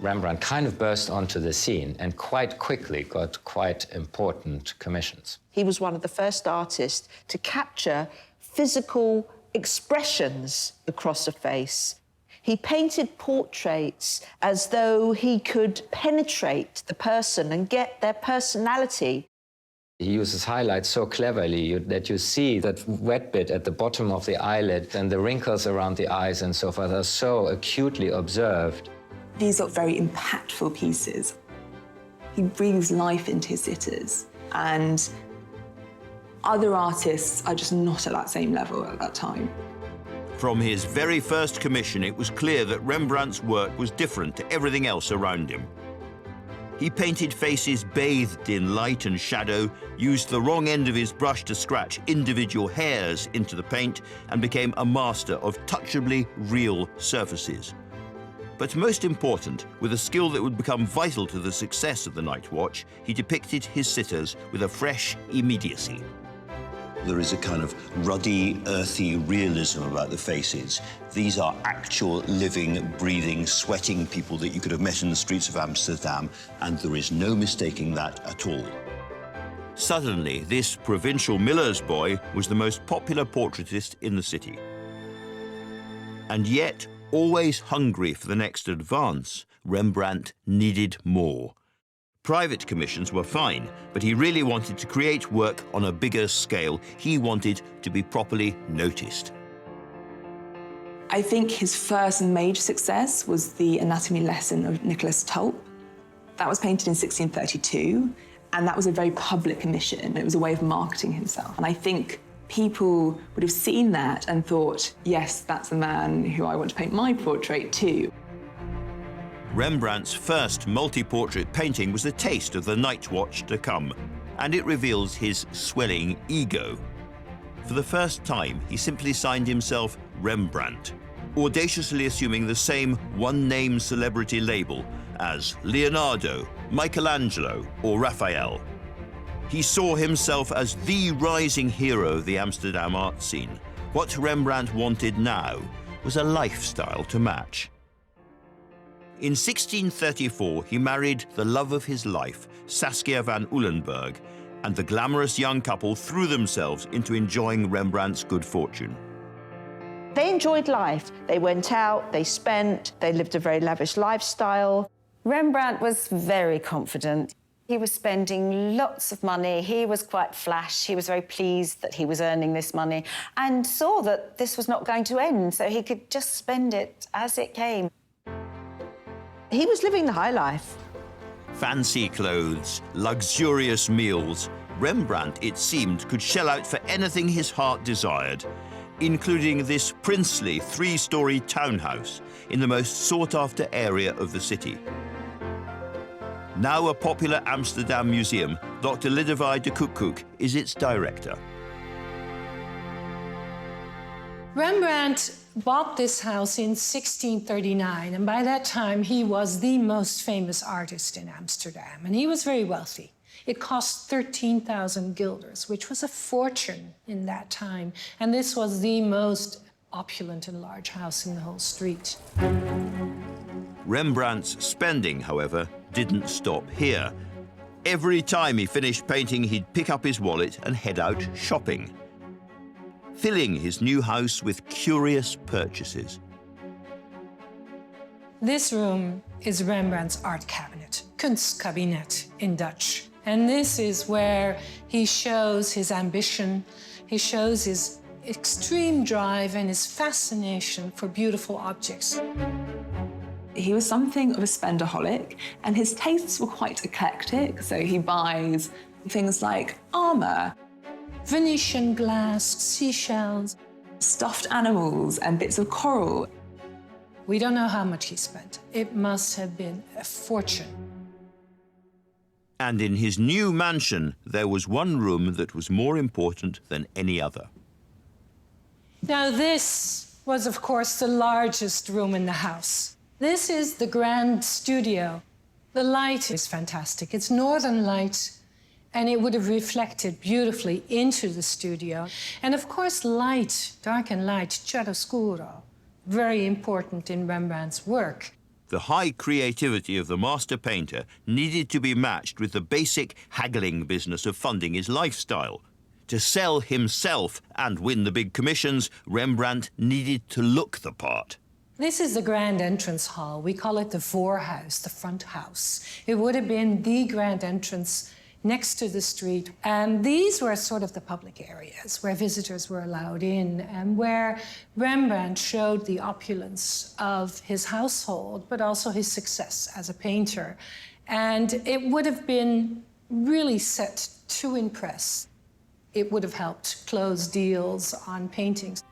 Rembrandt kind of burst onto the scene and quite quickly got quite important commissions. He was one of the first artists to capture physical expressions across a face. He painted portraits as though he could penetrate the person and get their personality. He uses highlights so cleverly that you see that wet bit at the bottom of the eyelid, and the wrinkles around the eyes and so forth are so acutely observed. These are very impactful pieces. He breathes life into his sitters, and other artists are just not at that same level at that time. From his very first commission, it was clear that Rembrandt's work was different to everything else around him. He painted faces bathed in light and shadow, used the wrong end of his brush to scratch individual hairs into the paint, and became a master of touchably real surfaces. But most important, with a skill that would become vital to the success of the Night Watch, he depicted his sitters with a fresh immediacy. There is a kind of ruddy, earthy realism about the faces. These are actual, living, breathing, sweating people that you could have met in the streets of Amsterdam, and there is no mistaking that at all. Suddenly, this provincial miller's boy was the most popular portraitist in the city. And yet, always hungry for the next advance, Rembrandt needed more. Private commissions were fine, but he really wanted to create work on a bigger scale. He wanted to be properly noticed. I think his first major success was the anatomy lesson of Nicholas Tulp. That was painted in 1632, and that was a very public commission. It was a way of marketing himself. And I think people would have seen that and thought, yes, that's the man who I want to paint my portrait too. Rembrandt's first multi-portrait painting was a taste of the Night Watch to come, and it reveals his swelling ego. For the first time, he simply signed himself Rembrandt, audaciously assuming the same one-name celebrity label as Leonardo, Michelangelo, or Raphael. He saw himself as the rising hero of the Amsterdam art scene. What Rembrandt wanted now was a lifestyle to match. In 1634, he married the love of his life, Saskia van Uylenburg, and the glamorous young couple threw themselves into enjoying Rembrandt's good fortune. They enjoyed life. They went out, they spent, they lived a very lavish lifestyle. Rembrandt was very confident. He was spending lots of money. He was quite flash. He was very pleased that he was earning this money and saw that this was not going to end, so he could just spend it as it came. He was living the high life. Fancy clothes, luxurious meals. Rembrandt, it seemed, could shell out for anything his heart desired, including this princely three-story townhouse in the most sought-after area of the city. Now a popular Amsterdam museum, Dr. Lidewij de Koekkoek is its director. Rembrandt bought this house in 1639, and by that time he was the most famous artist in Amsterdam, and he was very wealthy. It cost 13,000 guilders, which was a fortune in that time, and this was the most opulent and large house in the whole street. Rembrandt's spending, however, didn't stop here. Every time he finished painting, he'd pick up his wallet and head out shopping, filling his new house with curious purchases. This room is Rembrandt's art cabinet, Kunstkabinett in Dutch. And this is where he shows his ambition, he shows his extreme drive and his fascination for beautiful objects. He was something of a spenderholic, and his tastes were quite eclectic, so he buys things like armor, Venetian glass, seashells, stuffed animals and bits of coral. We don't know how much he spent. It must have been a fortune. And in his new mansion, there was one room that was more important than any other. Now, this was, of course, the largest room in the house. This is the grand studio. The light is fantastic. It's northern light, and it would have reflected beautifully into the studio. And of course, light, dark and light, chiaroscuro, very important in Rembrandt's work. The high creativity of the master painter needed to be matched with the basic haggling business of funding his lifestyle. To sell himself and win the big commissions, Rembrandt needed to look the part. This is the grand entrance hall. We call it the voorhuis, the front house. It would have been the grand entrance next to the street. And these were sort of the public areas where visitors were allowed in and where Rembrandt showed the opulence of his household, but also his success as a painter. And it would have been really set to impress. It would have helped close deals on paintings.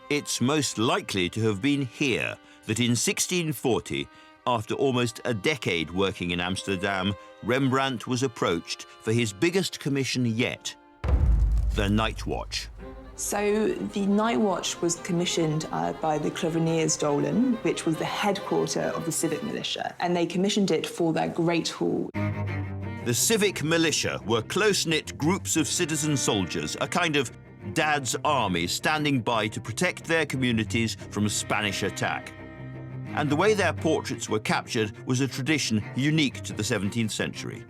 It's most likely to have been here that in 1640, After almost a decade working in Amsterdam, Rembrandt was approached for his biggest commission yet, the Night Watch. So the Night Watch was commissioned by the Klaverniersdolen, which was the headquarters of the Civic Militia, and they commissioned it for their Great Hall. The Civic Militia were close-knit groups of citizen soldiers, a kind of dad's army standing by to protect their communities from Spanish attack. And the way their portraits were captured was a tradition unique to the 17th century.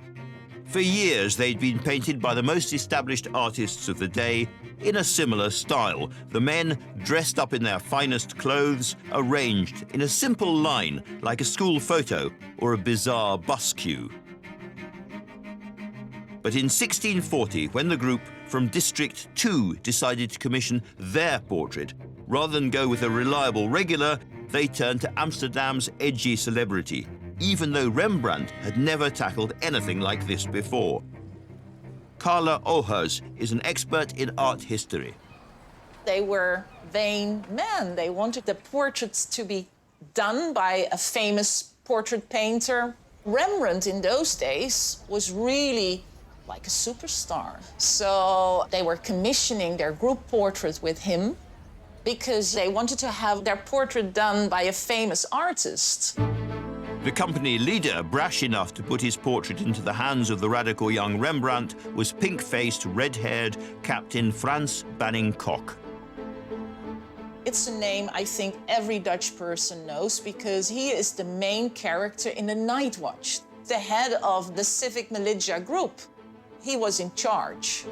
For years, they'd been painted by the most established artists of the day in a similar style, the men dressed up in their finest clothes, arranged in a simple line like a school photo or a bizarre bus queue. But in 1640, when the group from District 2 decided to commission their portrait, rather than go with a reliable regular, they turned to Amsterdam's edgy celebrity, even though Rembrandt had never tackled anything like this before. Carla Ohers is an expert in art history. They were vain men. They wanted the portraits to be done by a famous portrait painter. Rembrandt in those days was really like a superstar. So they were commissioning their group portrait with him because they wanted to have their portrait done by a famous artist. The company leader, brash enough to put his portrait into the hands of the radical young Rembrandt, was pink-faced, red-haired Captain Frans Banning Kok. It's a name I think every Dutch person knows because he is the main character in the Night Watch, the head of the Civic Militia group. He was in charge.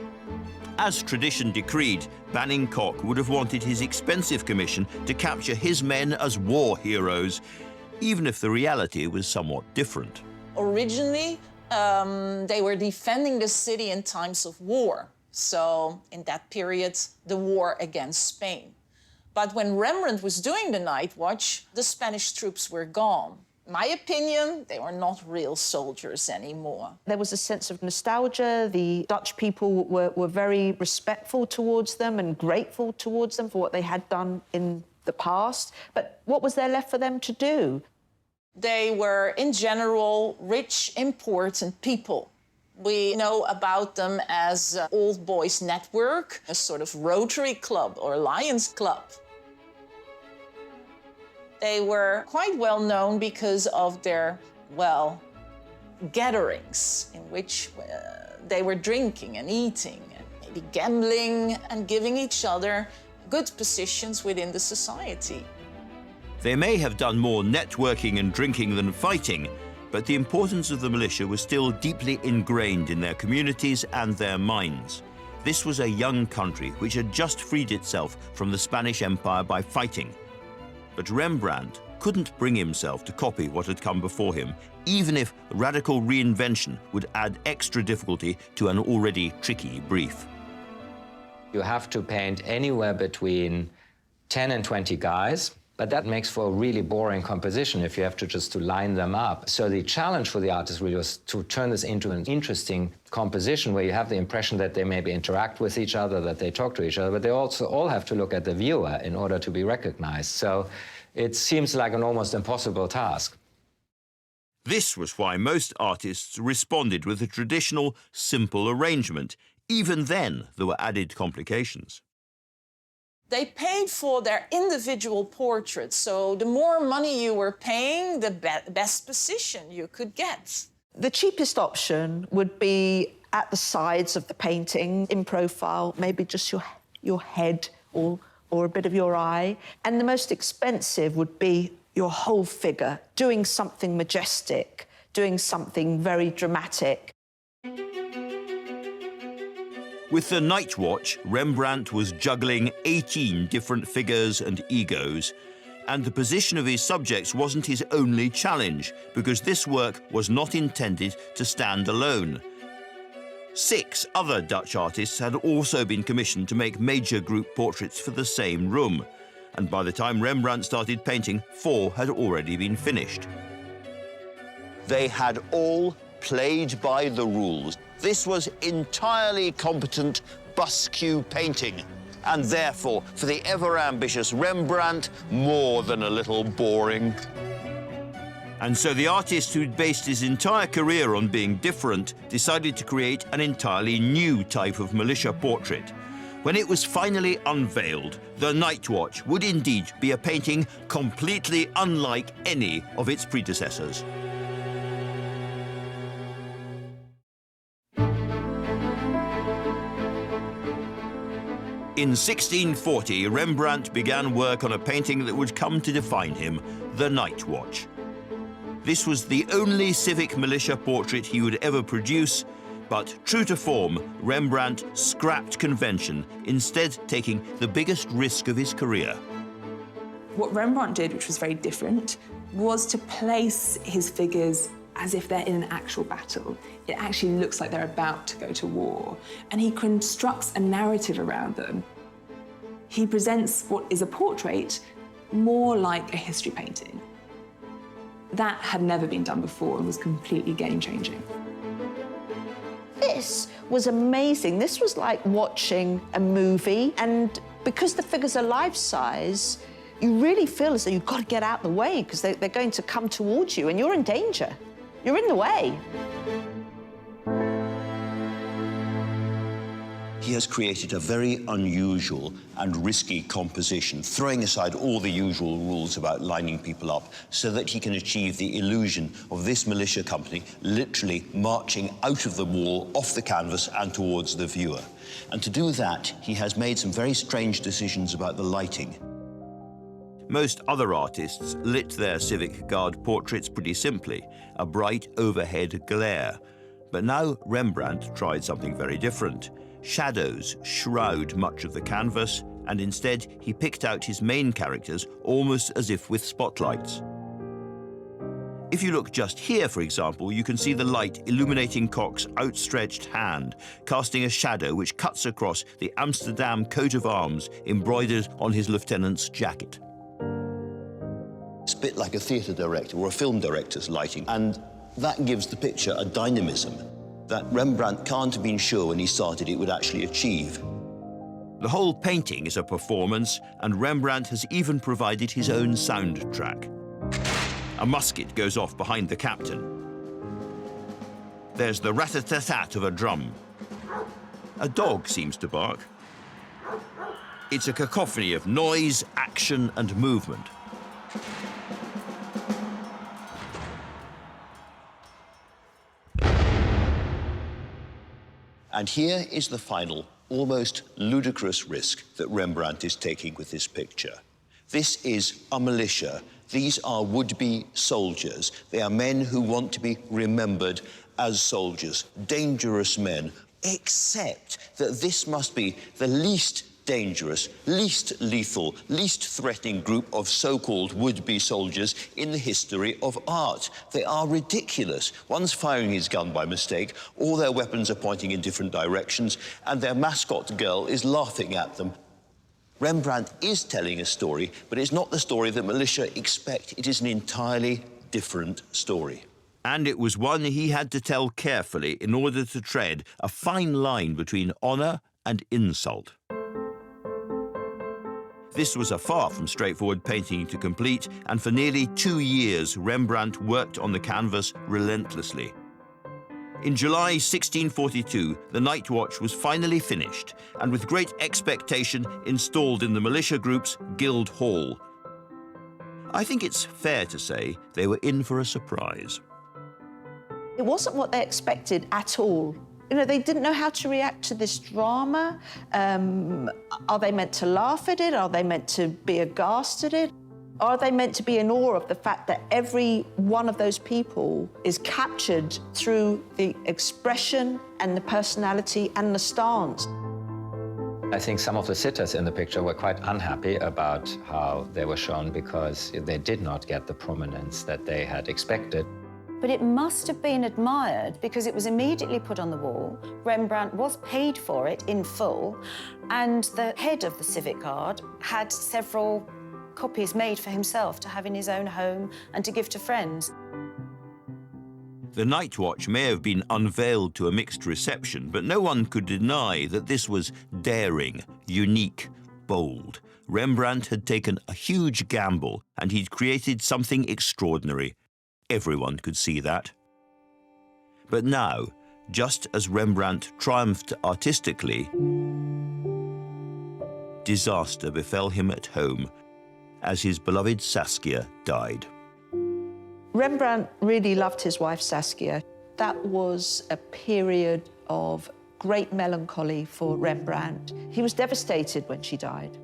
As tradition decreed, Banning Kok would have wanted his expensive commission to capture his men as war heroes, even if the reality was somewhat different. Originally, they were defending the city in times of war. So in that period, the war against Spain. But when Rembrandt was doing the Night Watch, the Spanish troops were gone. My opinion, they were not real soldiers anymore. There was a sense of nostalgia. The Dutch people were very respectful towards them and grateful towards them for what they had done in the past. But what was there left for them to do? They were, in general, rich, important people. We know about them as Old Boys Network, a sort of Rotary Club or Lions Club. They were quite well known because of their, well, gatherings in which they were drinking and eating and maybe gambling and giving each other good positions within the society. They may have done more networking and drinking than fighting, but the importance of the militia was still deeply ingrained in their communities and their minds. This was a young country which had just freed itself from the Spanish Empire by fighting. But Rembrandt couldn't bring himself to copy what had come before him, even if radical reinvention would add extra difficulty to an already tricky brief. You have to paint anywhere between 10 and 20 guys, but that makes for a really boring composition if you have to just to line them up. So the challenge for the artist really was to turn this into an interesting composition where you have the impression that they maybe interact with each other, that they talk to each other, but they also all have to look at the viewer in order to be recognized. So it seems like an almost impossible task. This was why most artists responded with a traditional, simple arrangement. Even then, there were added complications. They paid for their individual portraits, so the more money you were paying, the best position you could get. The cheapest option would be at the sides of the painting, in profile, maybe just your head or a bit of your eye. And the most expensive would be your whole figure, doing something majestic, doing something very dramatic. With the Night Watch, Rembrandt was juggling 18 different figures and egos, and the position of his subjects wasn't his only challenge, because this work was not intended to stand alone. 6 other Dutch artists had also been commissioned to make major group portraits for the same room, and by the time Rembrandt started painting, 4 had already been finished. They had all played by the rules. This was entirely competent bus-queue painting, and therefore, for the ever-ambitious Rembrandt, more than a little boring. And so the artist who'd based his entire career on being different decided to create an entirely new type of militia portrait. When it was finally unveiled, The Night Watch would indeed be a painting completely unlike any of its predecessors. In 1640, Rembrandt began work on a painting that would come to define him, The Night Watch. This was the only civic militia portrait he would ever produce, but true to form, Rembrandt scrapped convention, instead taking the biggest risk of his career. What Rembrandt did, which was very different, was to place his figures as if they're in an actual battle. It actually looks like they're about to go to war. And he constructs a narrative around them. He presents what is a portrait more like a history painting. That had never been done before and was completely game-changing. This was amazing. This was like watching a movie, and because the figures are life-size, you really feel as though you've got to get out the way because they're going to come towards you and you're in danger. You're in the way. He has created a very unusual and risky composition, throwing aside all the usual rules about lining people up so that he can achieve the illusion of this militia company literally marching out of the wall, off the canvas and towards the viewer. And to do that, he has made some very strange decisions about the lighting. Most other artists lit their Civic Guard portraits pretty simply, a bright overhead glare. But now Rembrandt tried something very different. Shadows shroud much of the canvas, and instead he picked out his main characters almost as if with spotlights. If you look just here, for example, you can see the light illuminating Koch's outstretched hand, casting a shadow which cuts across the Amsterdam coat of arms embroidered on his lieutenant's jacket. It's a bit like a theatre director or a film director's lighting, and that gives the picture a dynamism that Rembrandt can't have been sure when he started it would actually achieve. The whole painting is a performance, and Rembrandt has even provided his own soundtrack. A musket goes off behind the captain. There's the rat-a-tat-tat of a drum. A dog seems to bark. It's a cacophony of noise, action, and movement. And here is the final, almost ludicrous risk that Rembrandt is taking with this picture. This is a militia. These are would-be soldiers. They are men who want to be remembered as soldiers, dangerous men, except that this must be the least dangerous, least lethal, least threatening group of so-called would-be soldiers in the history of art. They are ridiculous. One's firing his gun by mistake, all their weapons are pointing in different directions, and their mascot girl is laughing at them. Rembrandt is telling a story, but it's not the story that militia expect. It is an entirely different story. And it was one he had to tell carefully in order to tread a fine line between honour and insult. This was a far from straightforward painting to complete, and for nearly 2 years Rembrandt worked on the canvas relentlessly. In July 1642, the Night Watch was finally finished, and with great expectation installed in the militia group's Guild Hall. I think it's fair to say they were in for a surprise. It wasn't what they expected at all. You know, they didn't know how to react to this drama. Are they meant to laugh at it? Are they meant to be aghast at it? Are they meant to be in awe of the fact that every one of those people is captured through the expression and the personality and the stance? I think some of the sitters in the picture were quite unhappy about how they were shown because they did not get the prominence that they had expected. But it must have been admired because it was immediately put on the wall. Rembrandt was paid for it in full, and the head of the Civic Guard had several copies made for himself to have in his own home and to give to friends. The Night Watch may have been unveiled to a mixed reception, but no one could deny that this was daring, unique, bold. Rembrandt had taken a huge gamble, and he'd created something extraordinary. Everyone could see that. But now, just as Rembrandt triumphed artistically, disaster befell him at home as his beloved Saskia died. Rembrandt really loved his wife Saskia. That was a period of great melancholy for Rembrandt. He was devastated when she died.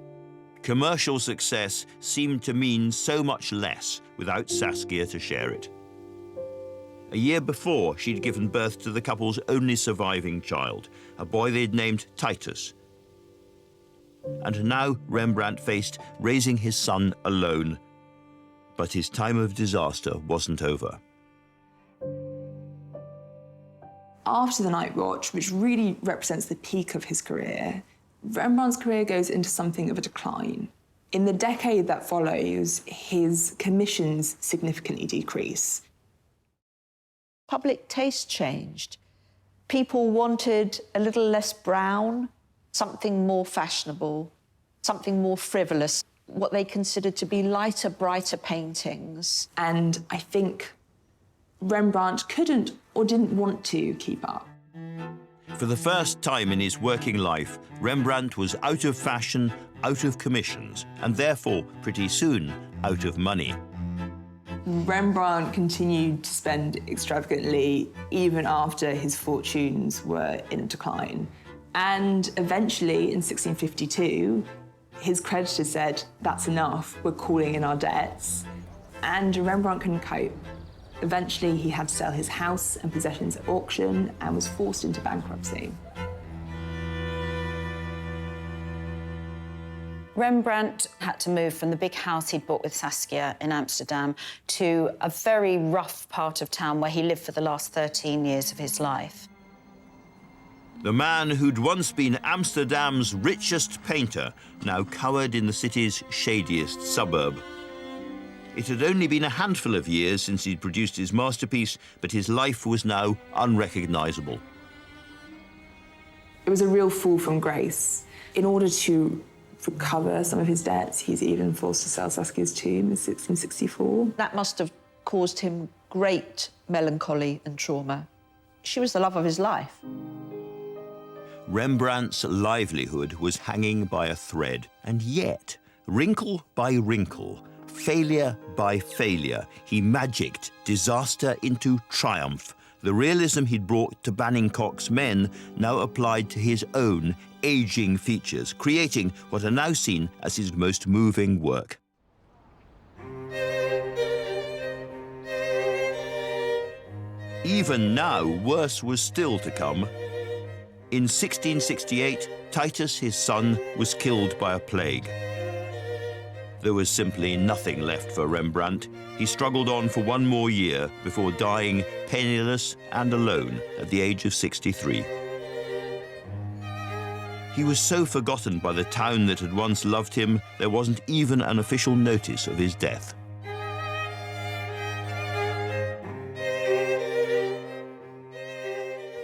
Commercial success seemed to mean so much less without Saskia to share it. A year before, she'd given birth to the couple's only surviving child, a boy they'd named Titus. And now Rembrandt faced raising his son alone. But his time of disaster wasn't over. After the Night Watch, which really represents the peak of his career, Rembrandt's career goes into something of a decline. In the decade that follows, his commissions significantly decrease. Public taste changed. People wanted a little less brown, something more fashionable, something more frivolous, what they considered to be lighter, brighter paintings. And I think Rembrandt couldn't or didn't want to keep up. For the first time in his working life, Rembrandt was out of fashion, out of commissions, and therefore, pretty soon, out of money. Rembrandt continued to spend extravagantly even after his fortunes were in decline. And eventually, in 1652, his creditors said, "That's enough, we're calling in our debts." And Rembrandt couldn't cope. Eventually, he had to sell his house and possessions at auction and was forced into bankruptcy. Rembrandt had to move from the big house he'd bought with Saskia in Amsterdam to a very rough part of town where he lived for the last 13 years of his life. The man who'd once been Amsterdam's richest painter now cowered in the city's shadiest suburb. It had only been a handful of years since he'd produced his masterpiece, but his life was now unrecognizable. It was a real fall from grace. In order to recover some of his debts, he's even forced to sell Saskia's tomb in 1664. That must have caused him great melancholy and trauma. She was the love of his life. Rembrandt's livelihood was hanging by a thread, and yet, wrinkle by wrinkle, failure by failure, he magicked disaster into triumph. The realism he'd brought to Baningcock's Men now applied to his own aging features, creating what are now seen as his most moving work. Even now, worse was still to come. In 1668, Titus, his son, was killed by a plague. There was simply nothing left for Rembrandt. He struggled on for one more year before dying penniless and alone at the age of 63. He was so forgotten by the town that had once loved him, there wasn't even an official notice of his death.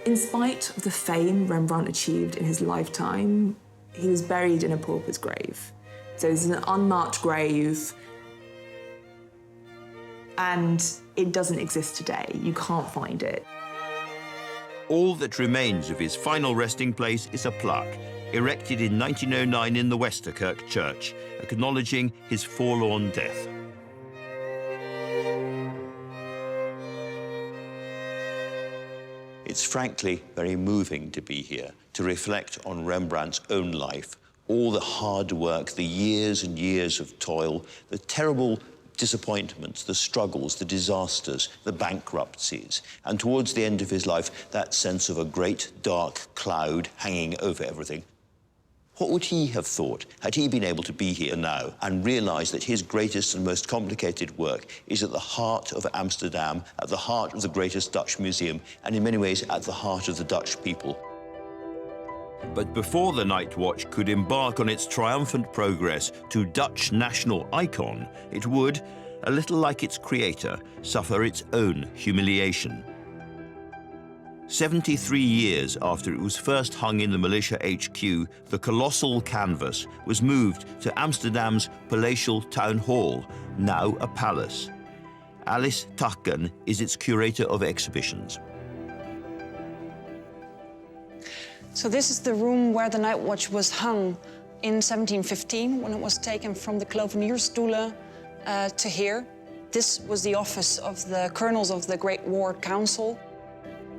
In spite of the fame Rembrandt achieved in his lifetime, he was buried in a pauper's grave. So it's an unmarked grave, and it doesn't exist today. You can't find it. All that remains of his final resting place is a plaque, erected in 1909 in the Westerkirk Church, acknowledging his forlorn death. It's frankly very moving to be here, to reflect on Rembrandt's own life, all the hard work, the years and years of toil, the terrible disappointments, the struggles, the disasters, the bankruptcies, and towards the end of his life, that sense of a great dark cloud hanging over everything. What would he have thought had he been able to be here now and realised that his greatest and most complicated work is at the heart of Amsterdam, at the heart of the greatest Dutch museum, and in many ways at the heart of the Dutch people? But before the Night Watch could embark on its triumphant progress to Dutch national icon, it would, a little like its creator, suffer its own humiliation. 73 years after it was first hung in the Militia HQ, the colossal canvas was moved to Amsterdam's palatial town hall, now a palace. Alice Tuchken is its curator of exhibitions. So this is the room where the night watch was hung in 1715, when it was taken from the Klovenierstoelen to here. This was the office of the colonels of the Great War Council.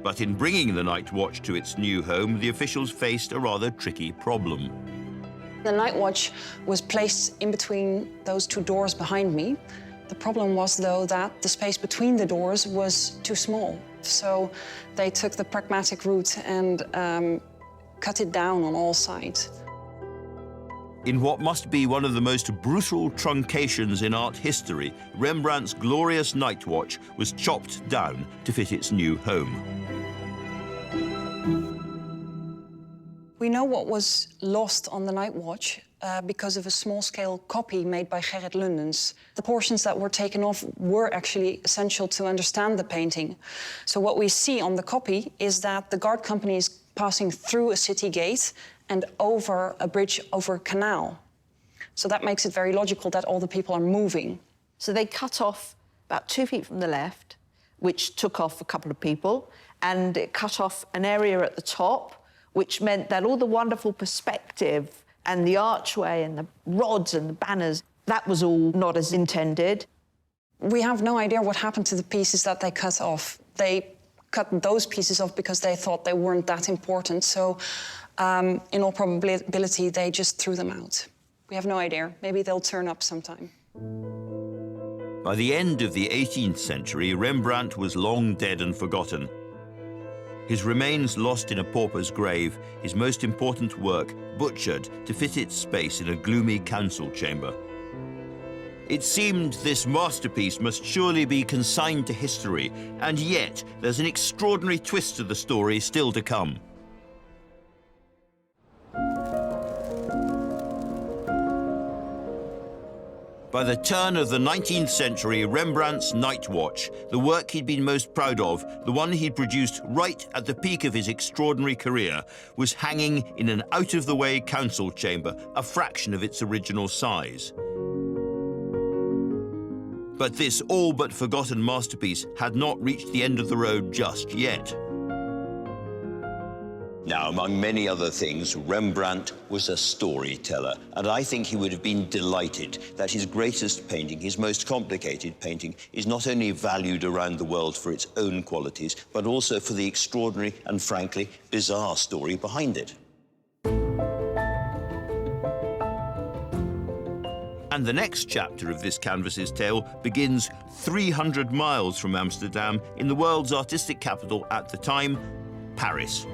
But in bringing the night watch to its new home, the officials faced a rather tricky problem. The night watch was placed in between those two doors behind me. The problem was, though, that the space between the doors was too small. So they took the pragmatic route and cut it down on all sides. In what must be one of the most brutal truncations in art history, Rembrandt's glorious night watch was chopped down to fit its new home. We know what was lost on the night watch because of a small-scale copy made by Gerrit Lundens. The portions that were taken off were actually essential to understand the painting. So what we see on the copy is that the guard company is passing through a city gate and over a bridge over a canal. So that makes it very logical that all the people are moving. So they cut off about 2 feet from the left, which took off a couple of people, and it cut off an area at the top, which meant that all the wonderful perspective and the archway and the rods and the banners, that was all not as intended. We have no idea what happened to the pieces that they cut off. They cut those pieces off because they thought they weren't that important. So in all probability, they just threw them out. We have no idea. Maybe they'll turn up sometime. By the end of the 18th century, Rembrandt was long dead and forgotten. His remains lost in a pauper's grave, his most important work butchered to fit its space in a gloomy council chamber. It seemed this masterpiece must surely be consigned to history, and yet there's an extraordinary twist to the story still to come. By the turn of the 19th century, Rembrandt's Night Watch, the work he'd been most proud of, the one he'd produced right at the peak of his extraordinary career, was hanging in an out-of-the-way council chamber, a fraction of its original size. But this all but forgotten masterpiece had not reached the end of the road just yet. Now, among many other things, Rembrandt was a storyteller, and I think he would have been delighted that his greatest painting, his most complicated painting, is not only valued around the world for its own qualities, but also for the extraordinary and, frankly, bizarre story behind it. And the next chapter of this canvas's tale begins 300 miles from Amsterdam in the world's artistic capital at the time, Paris.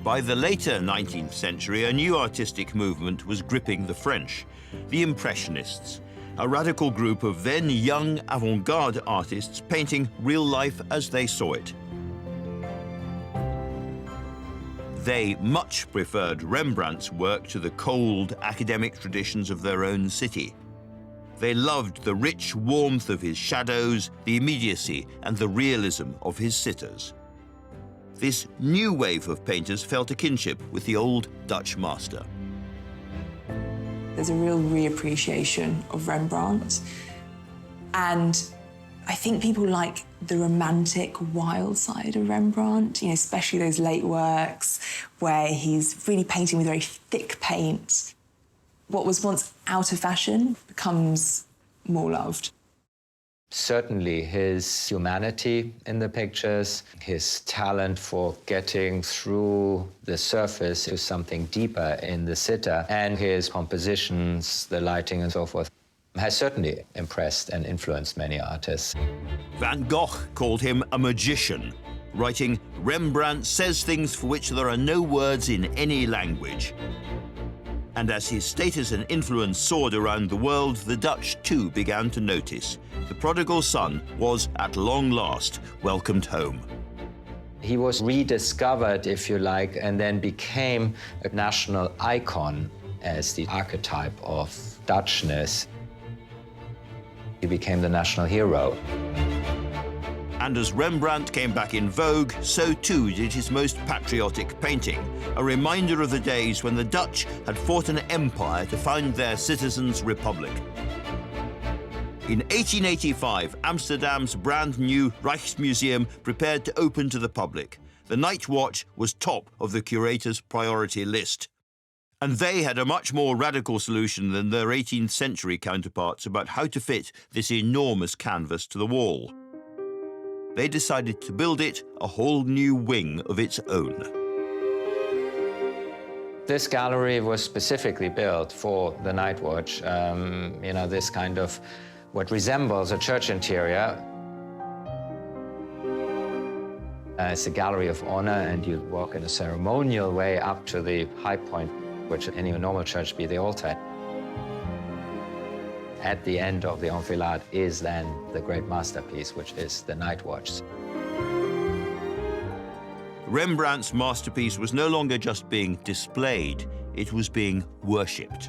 By the later 19th century, a new artistic movement was gripping the French, the Impressionists, a radical group of then young avant-garde artists painting real life as they saw it. They much preferred Rembrandt's work to the cold academic traditions of their own city. They loved the rich warmth of his shadows, the immediacy and the realism of his sitters. This new wave of painters felt a kinship with the old Dutch master. There's a real reappreciation of Rembrandt, and I think people like the romantic, wild side of Rembrandt, you know, especially those late works where he's really painting with very thick paint. What was once out of fashion becomes more loved. Certainly his humanity in the pictures, his talent for getting through the surface to something deeper in the sitter, and his compositions, the lighting and so forth, has certainly impressed and influenced many artists. Van Gogh called him a magician, writing, "Rembrandt says things for which there are no words in any language." And as his status and influence soared around the world, the Dutch too began to notice. The prodigal son was, at long last, welcomed home. He was rediscovered, if you like, and then became a national icon as the archetype of Dutchness. He became the national hero. And as Rembrandt came back in vogue, so too did his most patriotic painting, a reminder of the days when the Dutch had fought an empire to found their citizens' republic. In 1885, Amsterdam's brand new Rijksmuseum prepared to open to the public. The Night Watch was top of the curator's priority list. And they had a much more radical solution than their 18th century counterparts about how to fit this enormous canvas to the wall. They decided to build it a whole new wing of its own. This gallery was specifically built for the Night Watch. You know, this kind of what resembles a church interior. It's a gallery of honor, and you walk in a ceremonial way up to the high point, which any normal church be the altar. At the end of the enfilade is then the great masterpiece, which is the Night Watch. Rembrandt's masterpiece was no longer just being displayed, it was being worshipped.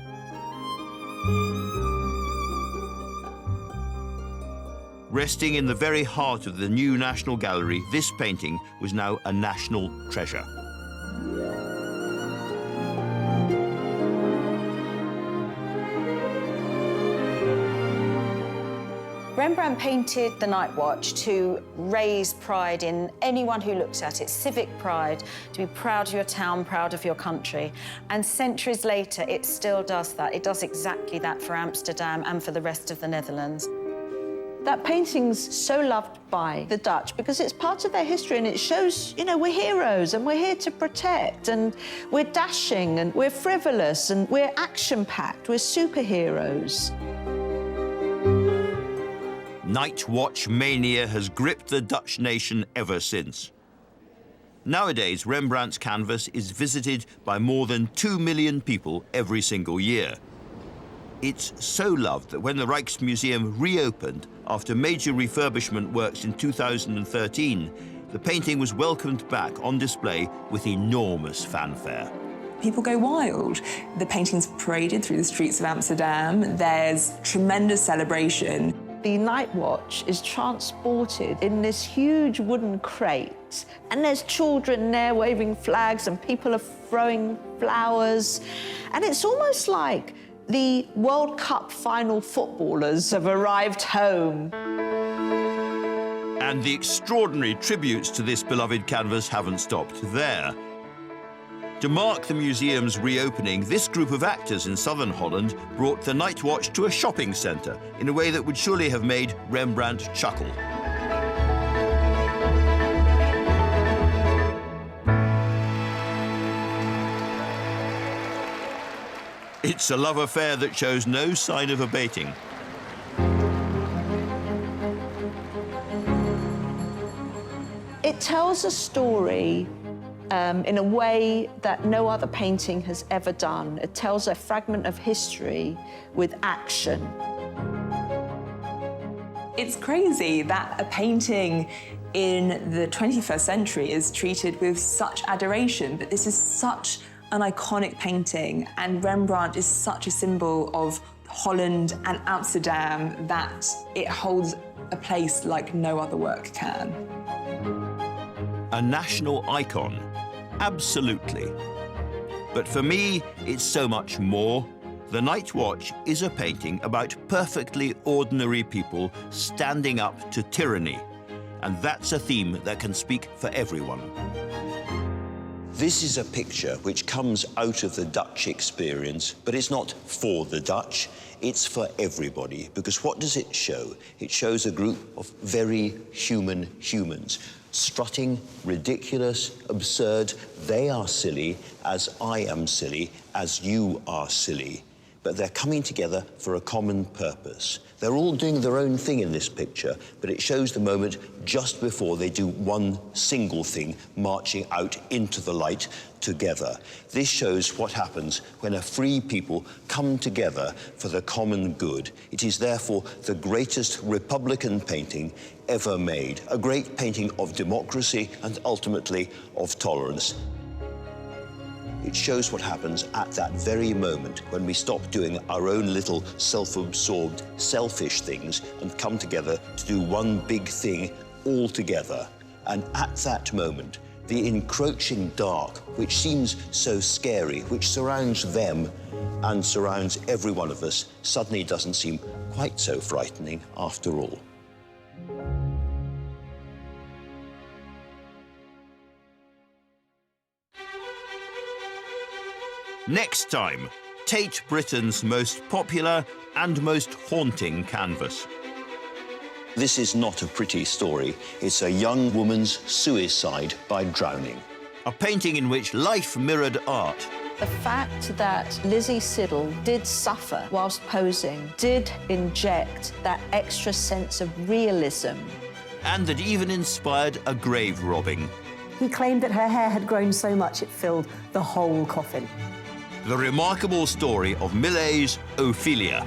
Resting in the very heart of the new National Gallery, this painting was now a national treasure. Rembrandt painted the Night Watch to raise pride in anyone who looks at it, civic pride, to be proud of your town, proud of your country. And centuries later, it still does that. It does exactly that for Amsterdam and for the rest of the Netherlands. That painting's so loved by the Dutch because it's part of their history and it shows, you know, we're heroes and we're here to protect and we're dashing and we're frivolous and we're action-packed, we're superheroes. Night Watch mania has gripped the Dutch nation ever since. Nowadays, Rembrandt's canvas is visited by more than 2 million people every single year. It's so loved that when the Rijksmuseum reopened after major refurbishment works in 2013, the painting was welcomed back on display with enormous fanfare. People go wild. The painting's paraded through the streets of Amsterdam. There's tremendous celebration. The Night Watch is transported in this huge wooden crate, and there's children there waving flags and people are throwing flowers, and it's almost like the World Cup final footballers have arrived home. And the extraordinary tributes to this beloved canvas haven't stopped there. To mark the museum's reopening, this group of actors in southern Holland brought the Night Watch to a shopping centre in a way that would surely have made Rembrandt chuckle. It's a love affair that shows no sign of abating. It tells a story in a way that no other painting has ever done. It tells a fragment of history with action. It's crazy that a painting in the 21st century is treated with such adoration, but this is such an iconic painting, and Rembrandt is such a symbol of Holland and Amsterdam that it holds a place like no other work can. A national icon, absolutely. But for me, it's so much more. The Night Watch is a painting about perfectly ordinary people standing up to tyranny. And that's a theme that can speak for everyone. This is a picture which comes out of the Dutch experience, but it's not for the Dutch, it's for everybody. Because what does it show? It shows a group of very human humans, strutting, ridiculous, absurd. They are silly, as I am silly, as you are silly. But they're coming together for a common purpose. They're all doing their own thing in this picture, but it shows the moment just before they do one single thing, marching out into the light together. This shows what happens when a free people come together for the common good. It is therefore the greatest Republican painting ever made, a great painting of democracy and ultimately of tolerance. It shows what happens at that very moment when we stop doing our own little self-absorbed, selfish things and come together to do one big thing all together. And at that moment, The encroaching dark, which seems so scary, which surrounds them and surrounds every one of us, suddenly doesn't seem quite so frightening after all. Next time, Tate Britain's most popular and most haunting canvas. This is not a pretty story. It's a young woman's suicide by drowning. A painting in which life mirrored art. The fact that Lizzie Siddal did suffer whilst posing did inject that extra sense of realism. And that even inspired a grave robbing. He claimed that her hair had grown so much it filled the whole coffin. The remarkable story of Millet's Ophelia.